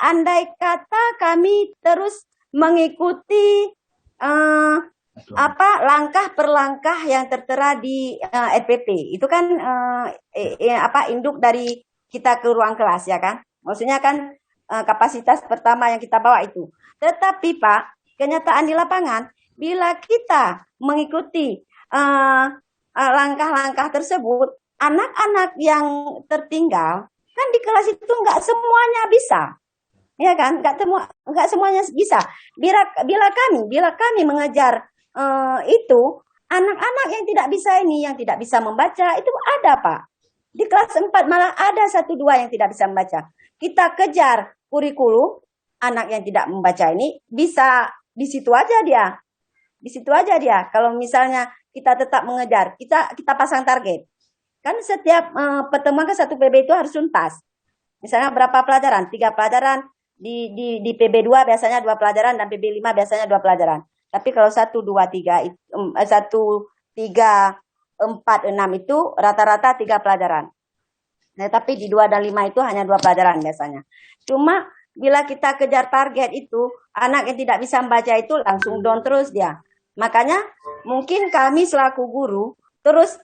andai kata kami terus mengikuti langkah per langkah yang tertera di RPP. Itu kan induk dari kita ke ruang kelas ya kan. Maksudnya kan kapasitas pertama yang kita bawa itu. Tetapi Pak, kenyataan di lapangan bila kita mengikuti langkah-langkah tersebut, anak-anak yang tertinggal kan di kelas itu nggak semuanya bisa, ya kan? Nggak semuanya bisa. Bila kami mengejar itu anak-anak yang tidak bisa yang tidak bisa membaca itu ada Pak. Di kelas 4 malah ada 1-2 yang tidak bisa membaca. Kita kejar kurikulum, anak yang tidak membaca ini bisa di situ aja dia. Di situ aja dia. Kalau misalnya kita tetap mengejar, kita pasang target. Kan setiap pertemuan ke 1 PB itu harus tuntas. Misalnya berapa pelajaran? 3 pelajaran, di PB2 biasanya 2 pelajaran, dan PB5 biasanya 2 pelajaran. Tapi kalau 1, 2, 3, 1, 3, 4, 6 itu rata-rata 3 pelajaran. Nah, tapi di 2 dan 5 itu hanya 2 pelajaran biasanya. Cuma bila kita kejar target itu, anak yang tidak bisa membaca itu langsung down terus dia. Makanya mungkin kami selaku guru terus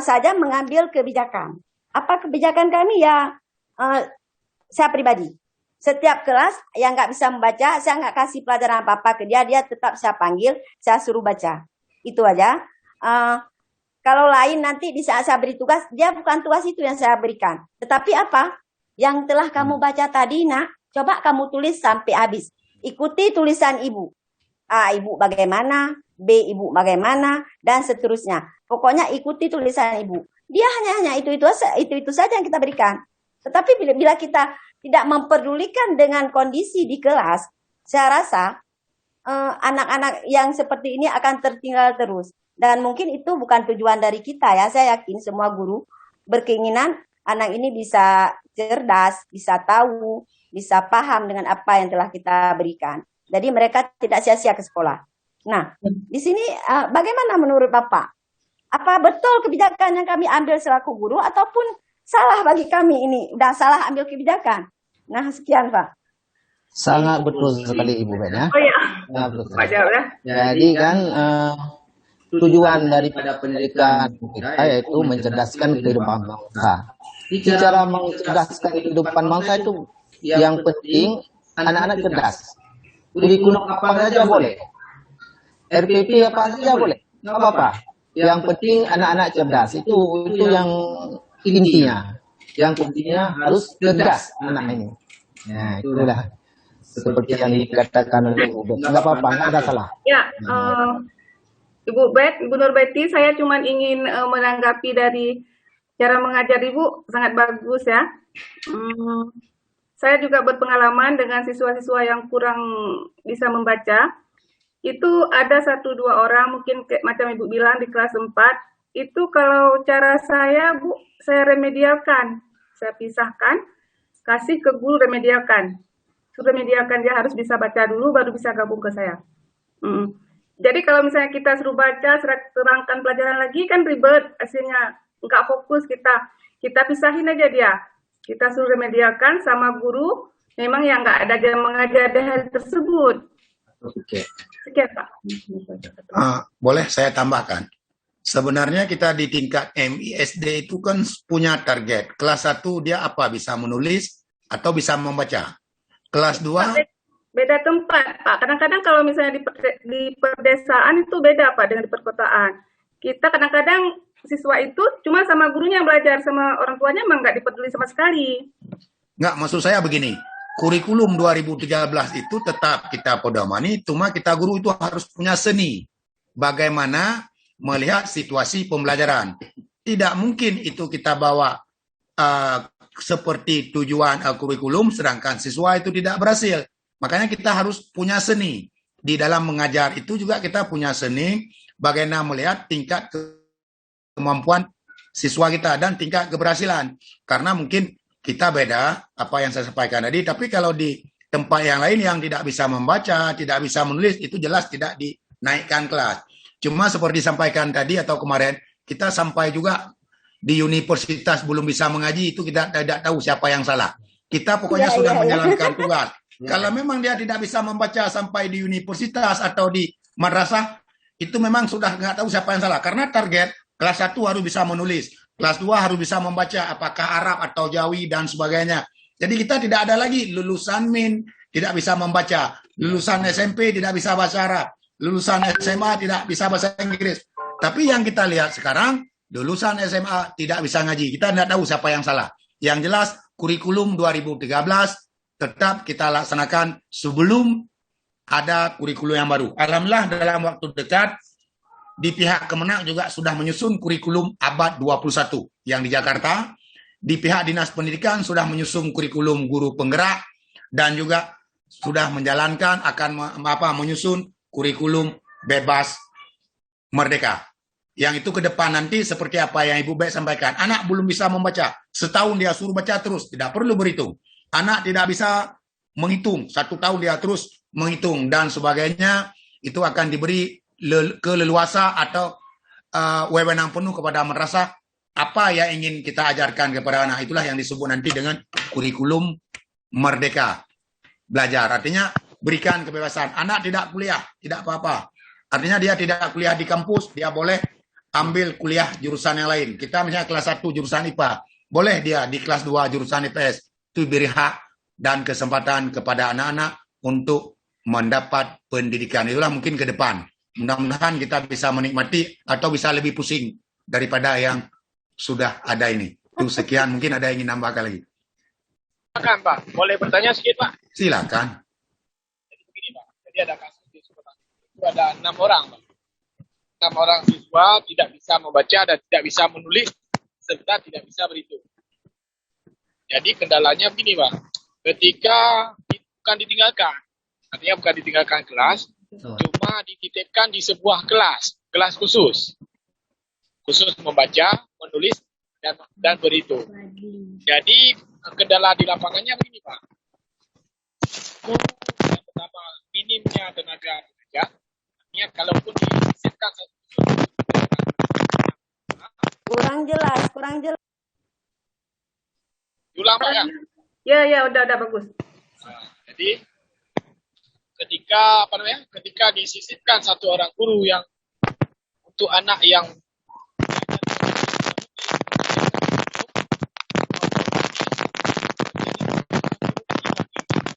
saja mengambil kebijakan. Apa kebijakan kami ya? Saya pribadi, setiap kelas yang nggak bisa membaca, saya nggak kasih pelajaran apa-apa ke dia, dia tetap saya panggil, saya suruh baca. Itu aja. Kalau lain nanti di saat saya beri tugas, dia bukan tugas itu yang saya berikan. Tetapi apa? Yang telah kamu baca tadi, nak, coba kamu tulis sampai habis. Ikuti tulisan ibu. A, ibu bagaimana? B, ibu bagaimana? Dan seterusnya. Pokoknya ikuti tulisan ibu. Dia hanya itu saja yang kita berikan. Tetapi bila kita tidak memperdulikan dengan kondisi di kelas, saya rasa anak-anak yang seperti ini akan tertinggal terus. Dan mungkin itu bukan tujuan dari kita ya. Saya yakin semua guru berkeinginan anak ini bisa cerdas, bisa tahu, bisa paham dengan apa yang telah kita berikan. Jadi mereka tidak sia-sia ke sekolah. Nah, di sini bagaimana menurut Bapak? Apa betul kebijakan yang kami ambil selaku guru ataupun salah bagi kami ini? Udah salah ambil kebijakan. Nah, sekian Pak. Sangat betul sekali Ibu Ben ya. Oh ya, Sangat betul sekali. wajar ya. Jadi kan tujuan daripada pendidikan kita yaitu mencerdaskan kehidupan bangsa. Cara mencerdaskan kehidupan bangsa itu yang penting anak-anak cerdas. Kurikulum apa saja boleh. RPP apa saja boleh. Nggak apa-apa. Yang penting anak-anak cerdas. Itu yang intinya. Yang pentingnya harus cerdas anak ini. Nah, itulah seperti yang dikatakan oleh Ibu. Nggak apa-apa, nggak ada salah. Ya, Ibu Nur Betty, saya cuma ingin menanggapi dari cara mengajar Ibu, sangat bagus ya. Saya juga berpengalaman dengan siswa-siswa yang kurang bisa membaca. Itu ada 1-2 orang, mungkin macam Ibu bilang di kelas 4, itu kalau cara saya, Bu, saya remedialkan. Saya pisahkan, kasih ke guru remedialkan. Suruh remedialkan, dia harus bisa baca dulu, baru bisa gabung ke saya. Jadi kalau misalnya kita suruh baca, terangkan pelajaran lagi, kan ribet, hasilnya nggak fokus kita pisahin aja dia. Kita suruh remedialkan sama guru, memang yang nggak ada jam mengajar di hari tersebut. Oke. Sekian Pak. Boleh saya tambahkan? Sebenarnya kita di tingkat MISD itu kan punya target. Kelas 1 dia apa? Bisa menulis atau bisa membaca. Kelas 2 Beda tempat, Pak. Kadang-kadang kalau misalnya di perdesaan itu beda, Pak, dengan di perkotaan. Kita kadang-kadang siswa itu cuma sama gurunya yang belajar, sama orang tuanya emang nggak dipeduli sama sekali. Nggak, maksud saya begini. Kurikulum 2013 itu tetap kita pedomani, cuma kita guru itu harus punya seni. Bagaimana melihat situasi pembelajaran. Tidak mungkin itu kita bawa seperti tujuan kurikulum, sedangkan siswa itu tidak berhasil. Makanya kita harus punya seni. Di dalam mengajar itu juga kita punya seni, bagaimana melihat tingkat kemampuan siswa kita dan tingkat keberhasilan. Karena mungkin kita beda, apa yang saya sampaikan tadi, tapi kalau di tempat yang lain yang tidak bisa membaca, tidak bisa menulis, itu jelas tidak dinaikkan kelas. Cuma seperti disampaikan tadi atau kemarin, kita sampai juga di universitas belum bisa mengaji, itu kita tidak tahu siapa yang salah. Kita pokoknya sudah menjalankan tugas. Kalau memang dia tidak bisa membaca sampai di universitas atau di madrasah, itu memang sudah nggak tahu siapa yang salah. Karena target kelas 1 harus bisa menulis, kelas 2 harus bisa membaca, apakah Arab atau Jawi dan sebagainya. Jadi kita tidak ada lagi lulusan MIN tidak bisa membaca, lulusan SMP tidak bisa bahasa Arab, lulusan SMA tidak bisa bahasa Inggris. Tapi yang kita lihat sekarang, lulusan SMA tidak bisa ngaji. Kita tidak tahu siapa yang salah. Yang jelas, kurikulum 2013 tetap kita laksanakan sebelum ada kurikulum yang baru. Alhamdulillah dalam waktu dekat, di pihak Kemenak juga sudah menyusun kurikulum abad 21 yang di Jakarta. Di pihak Dinas Pendidikan sudah menyusun kurikulum guru penggerak dan juga sudah menjalankan akan menyusun kurikulum bebas merdeka. Yang itu ke depan nanti seperti apa yang Ibu Baik sampaikan. Anak belum bisa membaca. Setahun dia suruh baca terus, tidak perlu berhitung. Anak tidak bisa menghitung, 1 tahun dia terus menghitung dan sebagainya, itu akan diberi keleluasa atau wewenang penuh kepada madrasah apa yang ingin kita ajarkan kepada anak. Itulah yang disebut nanti dengan kurikulum merdeka belajar. Artinya berikan kebebasan. Anak tidak kuliah, tidak apa-apa. Artinya dia tidak kuliah di kampus, dia boleh ambil kuliah jurusan yang lain. Kita misalnya kelas 1 jurusan IPA, boleh dia di kelas 2 jurusan IPS. Itu beri hak dan kesempatan kepada anak-anak untuk mendapat pendidikan. Itulah mungkin ke depan. Mudah-mudahan kita bisa menikmati atau bisa lebih pusing daripada yang sudah ada ini. Itu sekian, mungkin ada yang ingin nambahkan lagi. Silakan Pak, boleh bertanya sedikit Pak? Silakan. Jadi begini Pak, jadi ada kasus di sekolah. Itu ada 6 orang Pak. 6 orang siswa tidak bisa membaca dan tidak bisa menulis serta tidak bisa berhitung. Jadi kendalanya begini Pak, ketika bukan ditinggalkan, artinya bukan ditinggalkan kelas, cuma dititipkan di sebuah kelas khusus membaca, menulis, dan berhitung. Jadi kendala di lapangannya begini Pak, yang pertama minimnya tenaga kerja, artinya kalaupun disisipkan Kurang jelas. Ulang Pak ya? Ya, udah bagus. Jadi ketika disisipkan 1 orang guru yang untuk anak yang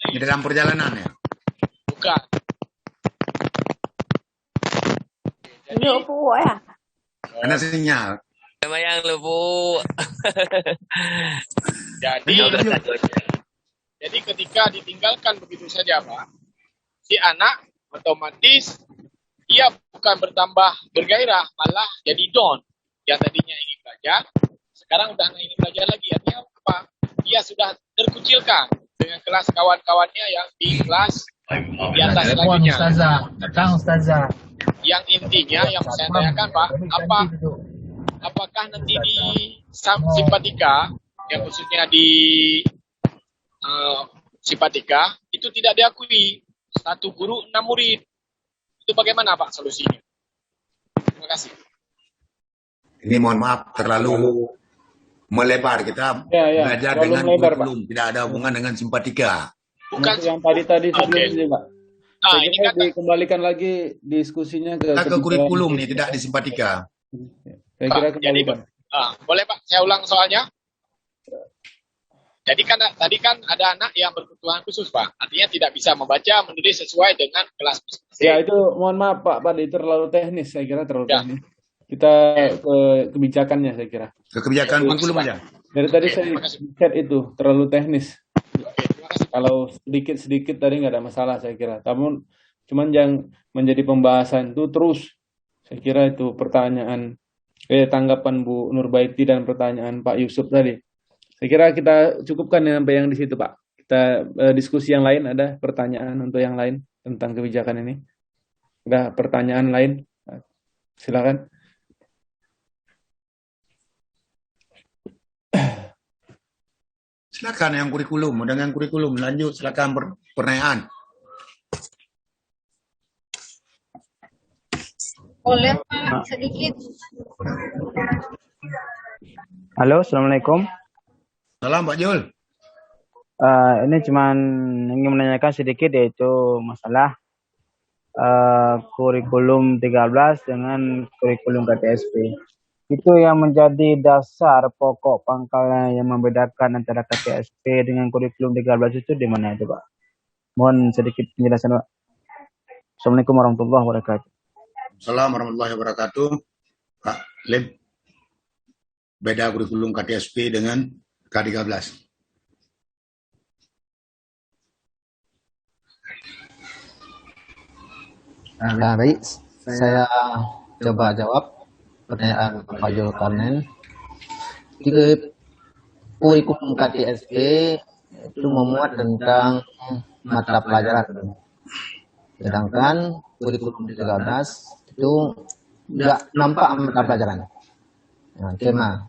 Di dalam perjalanan ya? bukan. Jadi, Karena sinyal. Mayang lu Bu. Jadi ketika ditinggalkan begitu saja Pak, si anak otomatis dia bukan bertambah bergairah, malah jadi down. Yang tadinya ingin belajar, sekarang udah nggak ingin belajar lagi. Artinya apa? Dia sudah terkucilkan dengan kelas kawan-kawannya yang di kelas di atas selanjutnya. Ustazah. Yang intinya yang saya tanyakan Pak, apakah nanti di simpatika, yang khususnya di simpatika, itu tidak diakui 1 guru 6 murid. Itu bagaimana Pak solusinya? Terima kasih. Ini mohon maaf terlalu melebar. Kita belajar dengan kurikulum, tidak ada hubungan dengan simpatika. Bukan. Untuk yang tadi Oke. sebelumnya, Pak. Ah, Saya ini kira kan dikembalikan lagi diskusinya ke Kita ke kurikulum nih, kebijakan. tidak di simpatika. Saya Pak, kira jadi kembalikan. boleh Pak, saya ulang soalnya. Jadi kan tadi kan ada anak yang berkebutuhan khusus Pak, artinya tidak bisa membaca menulis sesuai dengan kelas masing-masing. Ya itu mohon maaf Pak, itu terlalu teknis. Saya kira terlalu Ya. teknis. Kita ke kebijakannya saya kira. Ke kebijakan kurikulum aja. Dari tadi Oke, saya terima kasih. chat itu terlalu teknis. Oke, terima kasih. Kalau sedikit-sedikit tadi nggak ada masalah saya kira. Namun cuman yang menjadi pembahasan itu terus. Saya kira itu pertanyaan tanggapan Bu Nurbaiti dan pertanyaan Pak Yusuf tadi. Saya kira kita cukupkan sampai yang di situ Pak. Kita diskusi yang lain, ada pertanyaan untuk yang lain tentang kebijakan ini. Ada pertanyaan lain? Silakan. Silakan yang kurikulum, dengan kurikulum lanjut silakan pertanyaan. Boleh Pak, sedikit. Halo, Assalamualaikum. Salam Pak Jul. Ini cuman ingin menanyakan sedikit yaitu masalah kurikulum 13 dengan kurikulum KTSP. Itu yang menjadi dasar pokok pangkalnya yang membedakan antara KTSP dengan kurikulum 13 itu di mana itu Pak? Mohon sedikit penjelasan Pak. Assalamualaikum warahmatullahi wabarakatuh. Assalamualaikum warahmatullahi wabarakatuh. Pak Leb, beda kurikulum KTSP dengan K13. Nah, baik, saya coba jawab pertanyaan Pak Zulkarnain. Jika kurikulum KTSP itu memuat tentang mata pelajaran, sedangkan kurikulum 13 itu nggak nampak mata pelajaran. Nah, tema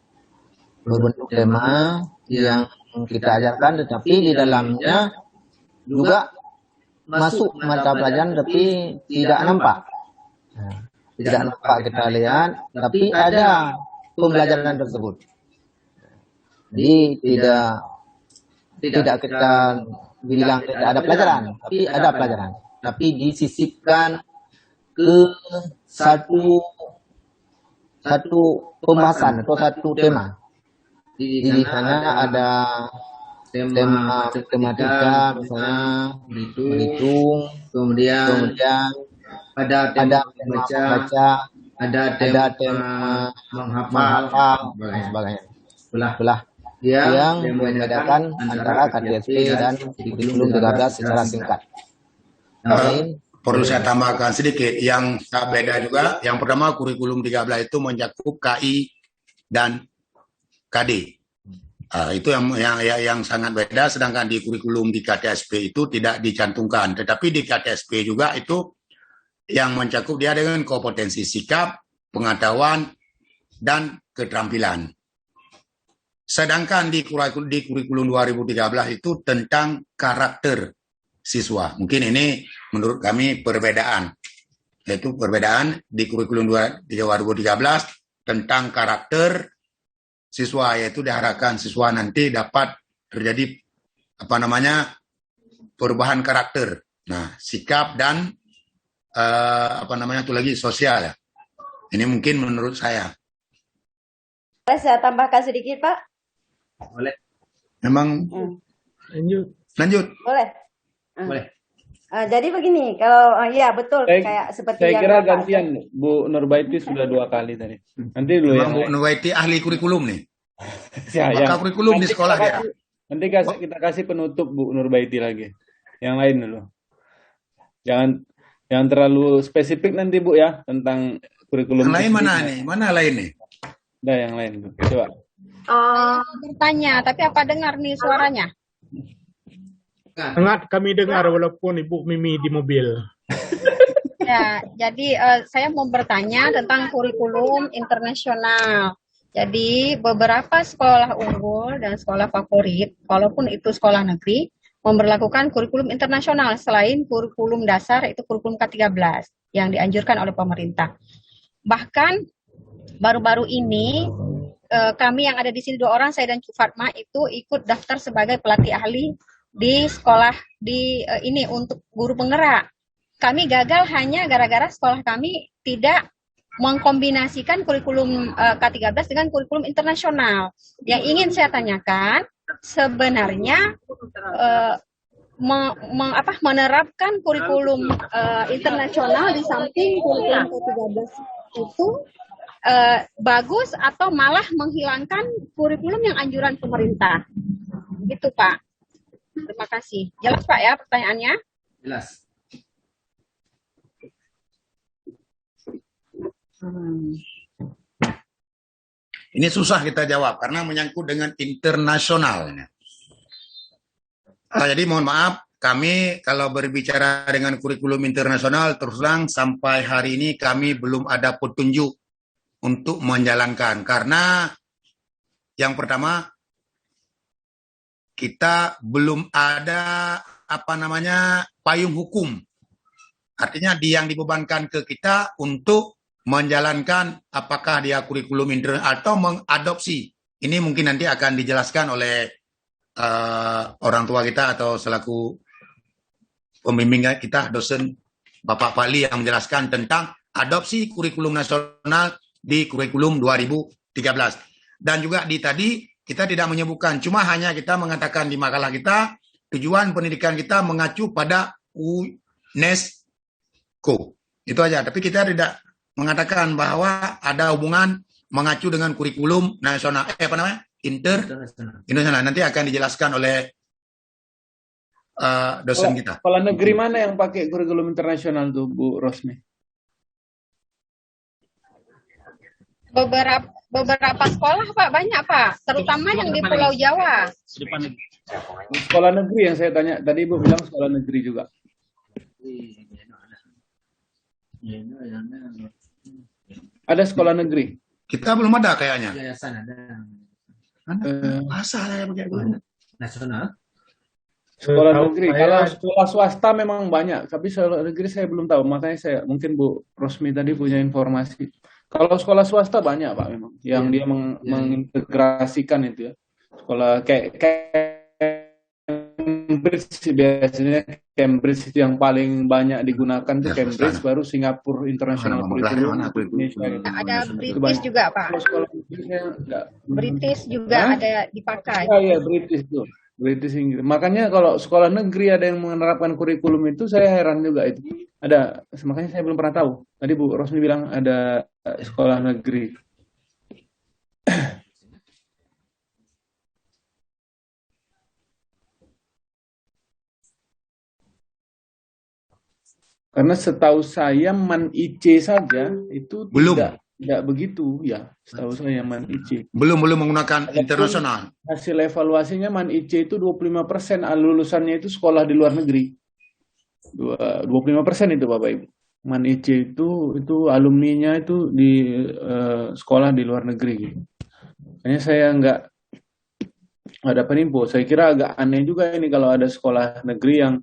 berbentuk tema yang kita ajarkan, tetapi di dalamnya juga masuk mata pelajaran tapi tidak nampak. Nah, tidak nampak kita lihat, tapi ada pembelajaran tersebut. Jadi tidak kita bilang tidak ada pelajaran, tapi ada pelajaran. Tapi disisipkan ke satu pembahasan atau satu tema. Di sana ada tema tematika, misalnya berhitung, kemudian ada tema membaca, ada tema menghafal, dan sebagainya. Belah yang membedakan antara KTSP dan kurikulum 13 secara singkat. Perlu saya tambahkan sedikit, yang tak beda juga. Yang pertama, kurikulum 13 itu mencakup KI dan KD. Itu yang sangat beda, sedangkan di kurikulum di KTSP itu tidak dicantumkan. Tetapi di KTSP juga itu yang mencakup dia dengan kompetensi sikap, pengetahuan, dan keterampilan. Sedangkan di kurikulum 2013 itu tentang karakter siswa. Mungkin ini menurut kami perbedaan. Yaitu perbedaan di kurikulum 2013 tentang karakter siswa, yaitu diharapkan siswa nanti dapat terjadi perubahan karakter. Nah, sikap dan itu lagi sosial. Ini mungkin menurut saya. Boleh saya tambahkan sedikit, Pak? Boleh. Memang lanjut. Boleh. Boleh. Jadi begini, kalau ya betul kayak seperti saya yang kira Bapak gantian Bu Nurbaiti sudah 2 kali tadi. Nanti dulu yang Bu Nurbaiti ahli kurikulum nih. Ya, Maka kurikulum di sekolah dia. Nanti kita kasih penutup Bu Nurbaiti lagi. Yang lain dulu. Jangan terlalu spesifik nanti Bu ya tentang kurikulum. Yang lain mana nih? Mana lain nih? Ada yang lain Bu. Coba. Bertanya, tapi apa dengar nih suaranya? Sangat kami dengar walaupun Ibu Mimi di mobil. Ya, jadi saya mau bertanya tentang kurikulum internasional. Jadi beberapa sekolah unggul dan sekolah favorit, walaupun itu sekolah negeri, memberlakukan kurikulum internasional selain kurikulum dasar, itu kurikulum K13 yang dianjurkan oleh pemerintah. Bahkan baru-baru ini kami yang ada di sini 2 orang, saya dan Cu Fatma, itu ikut daftar sebagai pelatih ahli di sekolah ini untuk guru penggerak. Kami gagal hanya gara-gara sekolah kami tidak mengkombinasikan kurikulum K13 dengan kurikulum internasional. Yang ingin saya tanyakan, sebenarnya menerapkan kurikulum internasional di samping kurikulum K13 itu bagus atau malah menghilangkan kurikulum yang anjuran pemerintah? Gitu, Pak. Terima kasih. Jelas, Pak, ya pertanyaannya? Jelas. Ini susah kita jawab karena menyangkut dengan internasional. Jadi mohon maaf, kami kalau berbicara dengan kurikulum internasional terus terang sampai hari ini kami belum ada petunjuk untuk menjalankan. Karena yang pertama, kita belum ada payung hukum. Artinya yang dibebankan ke kita untuk menjalankan apakah dia kurikulum internasional atau mengadopsi. Ini mungkin nanti akan dijelaskan oleh orang tua kita atau selaku pembimbing kita, dosen Bapak Fali yang menjelaskan tentang adopsi kurikulum nasional di kurikulum 2013. Dan juga tadi kita tidak menyebutkan, cuma hanya kita mengatakan di makalah kita, tujuan pendidikan kita mengacu pada UNESCO. Itu aja, tapi kita tidak mengatakan bahwa ada hubungan mengacu dengan kurikulum nasional, internasional. Nanti akan dijelaskan oleh dosen kita. Sekolah negeri mana yang pakai kurikulum internasional tuh, Bu Rosmi? Beberapa sekolah, Pak, banyak, Pak, terutama yang di Pulau Jawa. Sekolah negeri yang saya tanya tadi, Ibu bilang sekolah negeri juga. Ada sekolah negeri? Kita belum ada kayaknya. Yayasan ada. Masa ada pakai guru nasional? Sekolah negeri. Kalau sekolah swasta memang banyak, tapi sekolah negeri saya belum tahu. Makanya mungkin Bu Rosmi tadi punya informasi. Kalau sekolah swasta banyak, Pak, memang yang dia mengintegrasikan itu ya. Sekolah kayak Cambridge biasanya, Cambridge itu yang paling banyak digunakan tuh Cambridge, baru Singapura International Curriculum. Ada British juga, Pak. British juga ada dipakai. Iya, British tuh. British Inggris. Makanya kalau sekolah negeri ada yang menerapkan kurikulum itu, saya heran juga itu. Ada, makanya saya belum pernah tahu. Tadi Bu Rosmi bilang ada sekolah negeri. Karena setahu saya MAN IC saja itu belum. Tidak begitu ya, setahu saya MAN IC. Belum menggunakan internasional. Hasil evaluasinya MAN IC itu 25% lulusannya itu sekolah di luar negeri. 25% itu Bapak Ibu. MAN IC itu alumninya itu di sekolah di luar negeri. Makanya saya nggak ada info. Saya kira agak aneh juga ini kalau ada sekolah negeri yang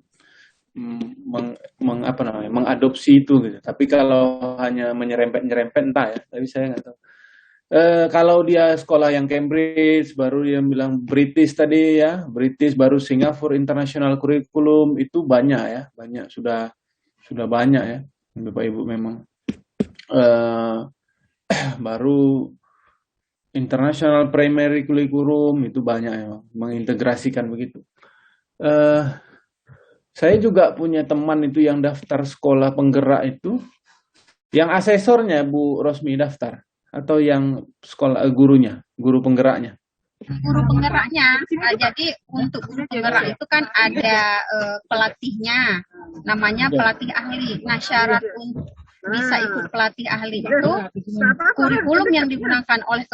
mengadopsi itu gitu. Tapi kalau hanya menyerempet entah ya, tapi saya nggak tahu. Kalau dia sekolah yang Cambridge, baru dia bilang British tadi ya, British, baru Singapura International Curriculum, itu banyak ya, sudah banyak ya, Bapak Ibu memang. Baru International Primary Curriculum itu banyak ya, mengintegrasikan begitu. Saya juga punya teman itu yang daftar sekolah penggerak itu, yang asesornya Bu Rosmi daftar, atau yang sekolah gurunya, guru penggeraknya? Guru penggeraknya. Jadi untuk guru penggerak itu kan ada pelatihnya, namanya pelatih ahli. Nah, syarat untuk bisa ikut pelatih ahli itu kurikulum yang digunakan oleh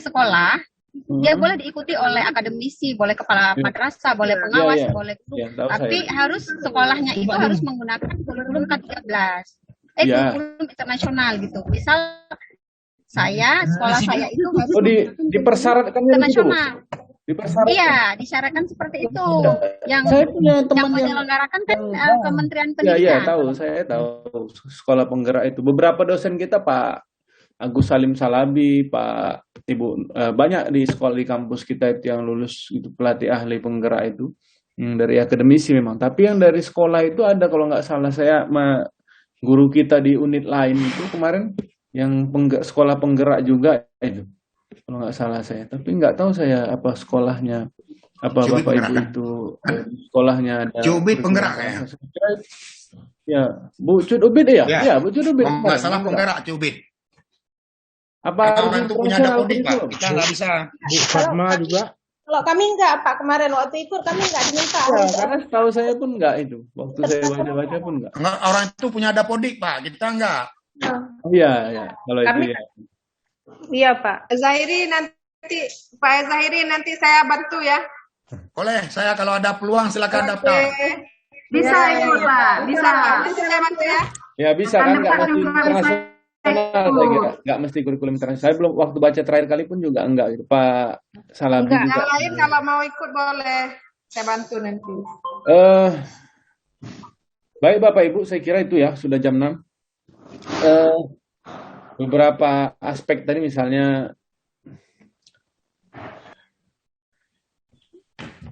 sekolah. Dia boleh diikuti oleh akademisi, boleh kepala madrasah, boleh pengawas, boleh guru. Tapi harus sekolahnya itu harus menggunakan kurikulum K13. Kurikulum internasional gitu. Misal sekolah saya itu harus dipersyaratkan internasional. Iya, disyaratkan seperti itu. Yang menyelenggarakan kan Kementerian Pendidikan. Iya, saya tahu sekolah penggerak itu. Beberapa dosen kita, Pak Agus Salim Salabi, Pak Ibu, banyak di sekolah di kampus kita itu yang lulus itu pelatih ahli penggerak itu, dari akademisi memang. Tapi yang dari sekolah itu ada, kalau nggak salah saya guru kita di unit lain itu kemarin yang sekolah penggerak juga itu, kalau nggak salah saya. Tapi nggak tahu saya apa sekolahnya, apa Cubit Bapak Ibu penggerak kan? itu sekolahnya ada Cubit kurikulum penggerak ya? bahasa. Saya kira, ya, Bu Cud Ubid ya? Ya. Ya, Bu Cud Ubid Kalau nggak kemarin salah penggerak. penggerak Cubit. Apa Karena harus orang itu punya ada internasional kodik, Pak. kurikulum? Kita nggak bisa. Bu Fatma juga. Kalau kami enggak, Pak, kemarin waktu ikut kami enggak diminta. Ya, karena setahu saya pun enggak itu. Waktu saya baca-baca pun enggak. Nggak, orang itu punya ada kodik, Pak. Kita nggak. Oh, iya, ya. Kalau itu Kami, ya. iya Pak. Zahiri nanti, Pak Zahiri nanti saya bantu ya. Boleh, saya kalau ada peluang silakan daftar. Bisa ikut Pak, bisa. Nanti saya bantu ya. Ya bisa kan, nggak mesti internasional saya kira. Nggak mesti kurikulum internasional. Saya belum, waktu baca terakhir kali pun juga enggak gitu. Pak Salabi Enggak, juga. yang lain kalau mau ikut boleh. Saya bantu nanti. Baik Bapak Ibu, saya kira itu ya, sudah jam 6. Beberapa aspek tadi misalnya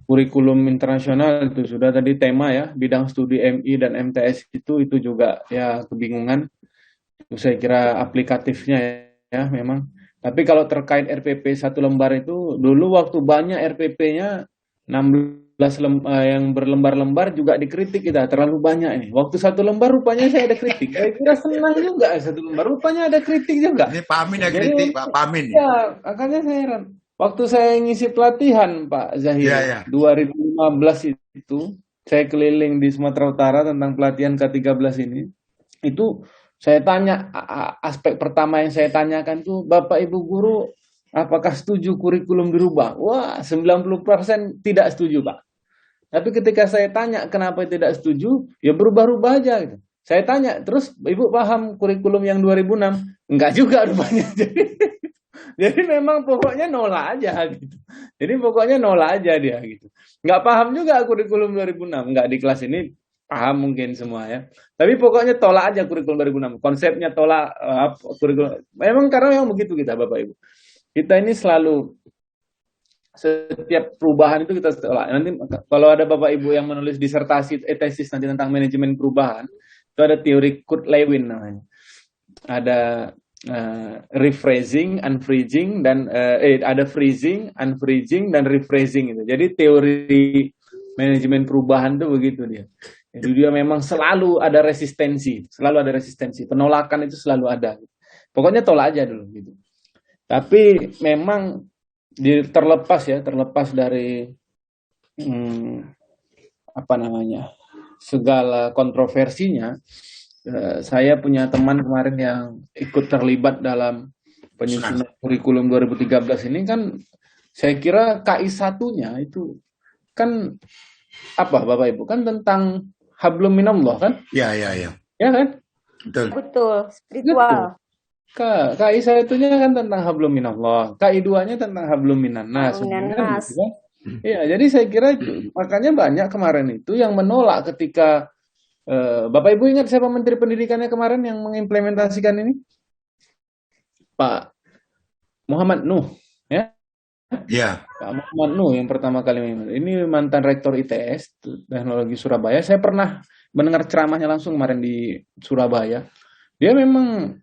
kurikulum internasional itu sudah tadi tema ya, bidang studi MI dan MTS itu juga ya kebingungan. Itu saya kira aplikatifnya ya memang. Tapi kalau terkait RPP 1 lembar itu dulu waktu banyak RPP-nya 16 yang berlembar-lembar juga dikritik kita, terlalu banyak ini. Waktu 1 lembar rupanya saya ada kritik. Saya kira senang juga 1 lembar, rupanya ada kritik juga. Ini Pak Amin yang kritik, Pak Amin. Ya, makanya saya heran. Waktu saya ngisi pelatihan Pak Zahir, 2015 itu, saya keliling di Sumatera Utara tentang pelatihan K13 ini, itu saya tanya, aspek pertama yang saya tanyakan itu, Bapak Ibu Guru, apakah setuju kurikulum dirubah? Wah, 90% tidak setuju Pak. Tapi ketika saya tanya kenapa tidak setuju, ya berubah-ubah aja gitu. Saya tanya, terus Ibu paham kurikulum yang 2006? Enggak juga rupanya. Jadi memang pokoknya nolak aja gitu. Jadi pokoknya nolak aja dia gitu. Nggak paham juga kurikulum 2006. Nggak di kelas ini paham mungkin semua ya. Tapi pokoknya tolak aja kurikulum 2006. Konsepnya tolak kurikulum. Memang karena memang begitu kita Bapak Ibu. Kita ini selalu setiap perubahan itu kita tolak. Nanti kalau ada Bapak Ibu yang menulis disertasi tesis nanti tentang manajemen perubahan, itu ada teori Kurt Lewin namanya. Ada rephrasing, unphrasing dan ada freezing, unphrasing dan rephrasing itu. Jadi teori manajemen perubahan itu begitu dia. Jadi dia memang selalu ada resistensi, penolakan itu selalu ada. Pokoknya tolak aja dulu gitu. Tapi memang terlepas dari segala kontroversinya. Saya punya teman kemarin yang ikut terlibat dalam penyusunan kurikulum 2013 ini kan, saya kira KI 1-nya itu kan apa Bapak Ibu, kan tentang hablum minallah kan? Ya. Ya kan? Betul, spiritual. KI 1-nya kan tentang hablum minallah, KI 2-nya tentang hablum minannas. Iya, jadi saya kira itu, makanya banyak kemarin itu yang menolak ketika Bapak Ibu ingat siapa Menteri Pendidikannya kemarin yang mengimplementasikan ini? Pak Muhammad Nuh, ya? Ya. Pak Muhammad Nuh yang pertama kali ini mantan rektor ITS Teknologi Surabaya. Saya pernah mendengar ceramahnya langsung kemarin di Surabaya. Dia memang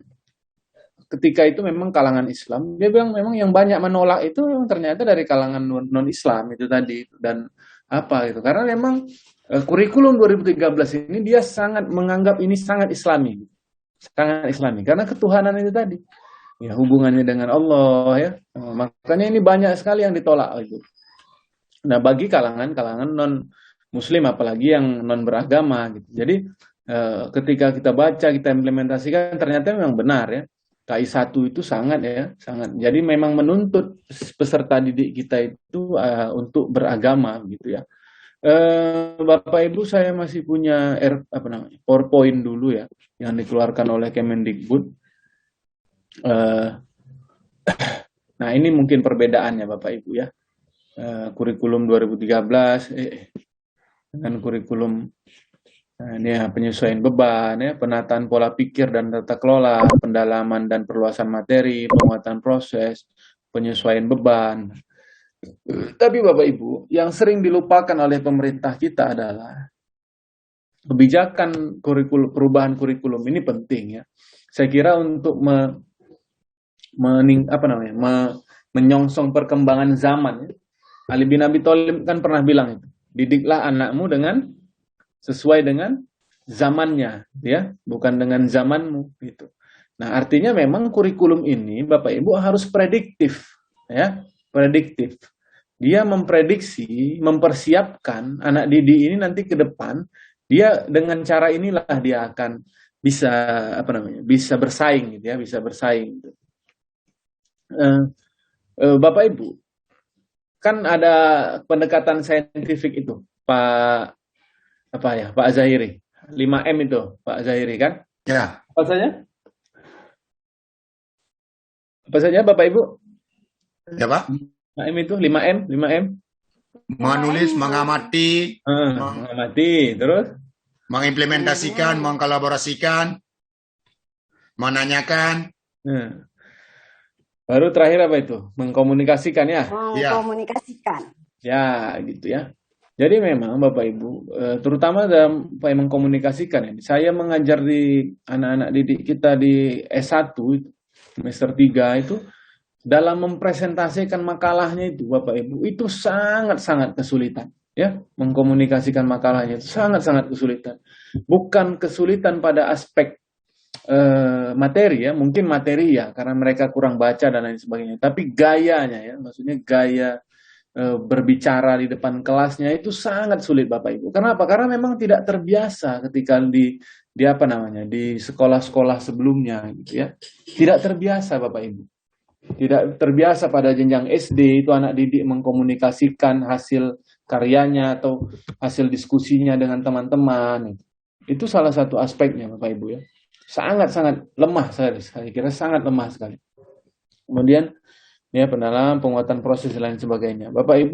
ketika itu memang kalangan Islam. Dia bilang memang yang banyak menolak itu ternyata dari kalangan non Islam itu tadi dan apa gitu. Karena memang kurikulum 2013 ini dia sangat menganggap ini sangat Islami karena ketuhanan itu tadi ya, hubungannya dengan Allah ya, makanya ini banyak sekali yang ditolak itu. Nah bagi kalangan non Muslim apalagi yang non beragama gitu. Jadi ketika kita baca, kita implementasikan, ternyata memang benar ya, KI 1 itu sangat. Jadi memang menuntut peserta didik kita itu untuk beragama gitu ya. Bapak Ibu, saya masih punya PowerPoint dulu ya, yang dikeluarkan oleh Kemendikbud. Nah ini mungkin perbedaannya Bapak Ibu ya, kurikulum 2013 dengan kurikulum ini ya, penyesuaian beban ya, penataan pola pikir dan tata kelola, pendalaman dan perluasan materi, penguatan proses, penyesuaian beban. Tapi Bapak Ibu, yang sering dilupakan oleh pemerintah kita adalah kebijakan kurikulum, perubahan kurikulum ini penting ya. Saya kira untuk menyongsong perkembangan zaman ya. Ali bin Abi Thalib kan pernah bilang itu, didiklah anakmu sesuai dengan zamannya ya, bukan dengan zamanmu gitu. Nah, artinya memang kurikulum ini Bapak Ibu harus prediktif ya, prediktif. Dia memprediksi, mempersiapkan anak didik ini nanti ke depan, dia dengan cara inilah dia akan bisa bisa bersaing gitu ya, bisa bersaing gitu. Bapak Ibu, kan ada pendekatan saintifik itu, Pak Zahiri. 5M itu, Pak Zahiri kan? Ya. Apa saja? Apa saja Bapak Ibu? Ya, Pak. 5M itu, 5M. Menulis, mengamati, mengamati, terus mengimplementasikan, mengkolaborasikan, menanyakan. Baru terakhir apa itu? Mengkomunikasikan ya? Mengkomunikasikan. Ya, gitu ya. Jadi memang Bapak Ibu, terutama dalam upaya mengkomunikasikan ini. Saya mengajar di anak-anak didik kita di S1, semester 3 itu, dalam mempresentasikan makalahnya itu Bapak Ibu, itu sangat-sangat kesulitan. Ya, mengkomunikasikan makalahnya itu sangat-sangat kesulitan. Bukan kesulitan pada aspek materi ya, mungkin materi ya, karena mereka kurang baca dan lain sebagainya. Tapi gayanya ya, maksudnya gaya berbicara di depan kelasnya itu sangat sulit Bapak Ibu. Kenapa? Karena memang tidak terbiasa ketika di sekolah-sekolah sebelumnya gitu ya. Tidak terbiasa Bapak Ibu. Tidak terbiasa pada jenjang SD itu anak didik mengkomunikasikan hasil karyanya atau hasil diskusinya dengan teman-teman. Itu salah satu aspeknya Bapak Ibu ya. Sangat-sangat lemah saya kira sangat lemah sekali. Kemudian ya pendalaman, penguatan proses dan lain sebagainya. Bapak Ibu,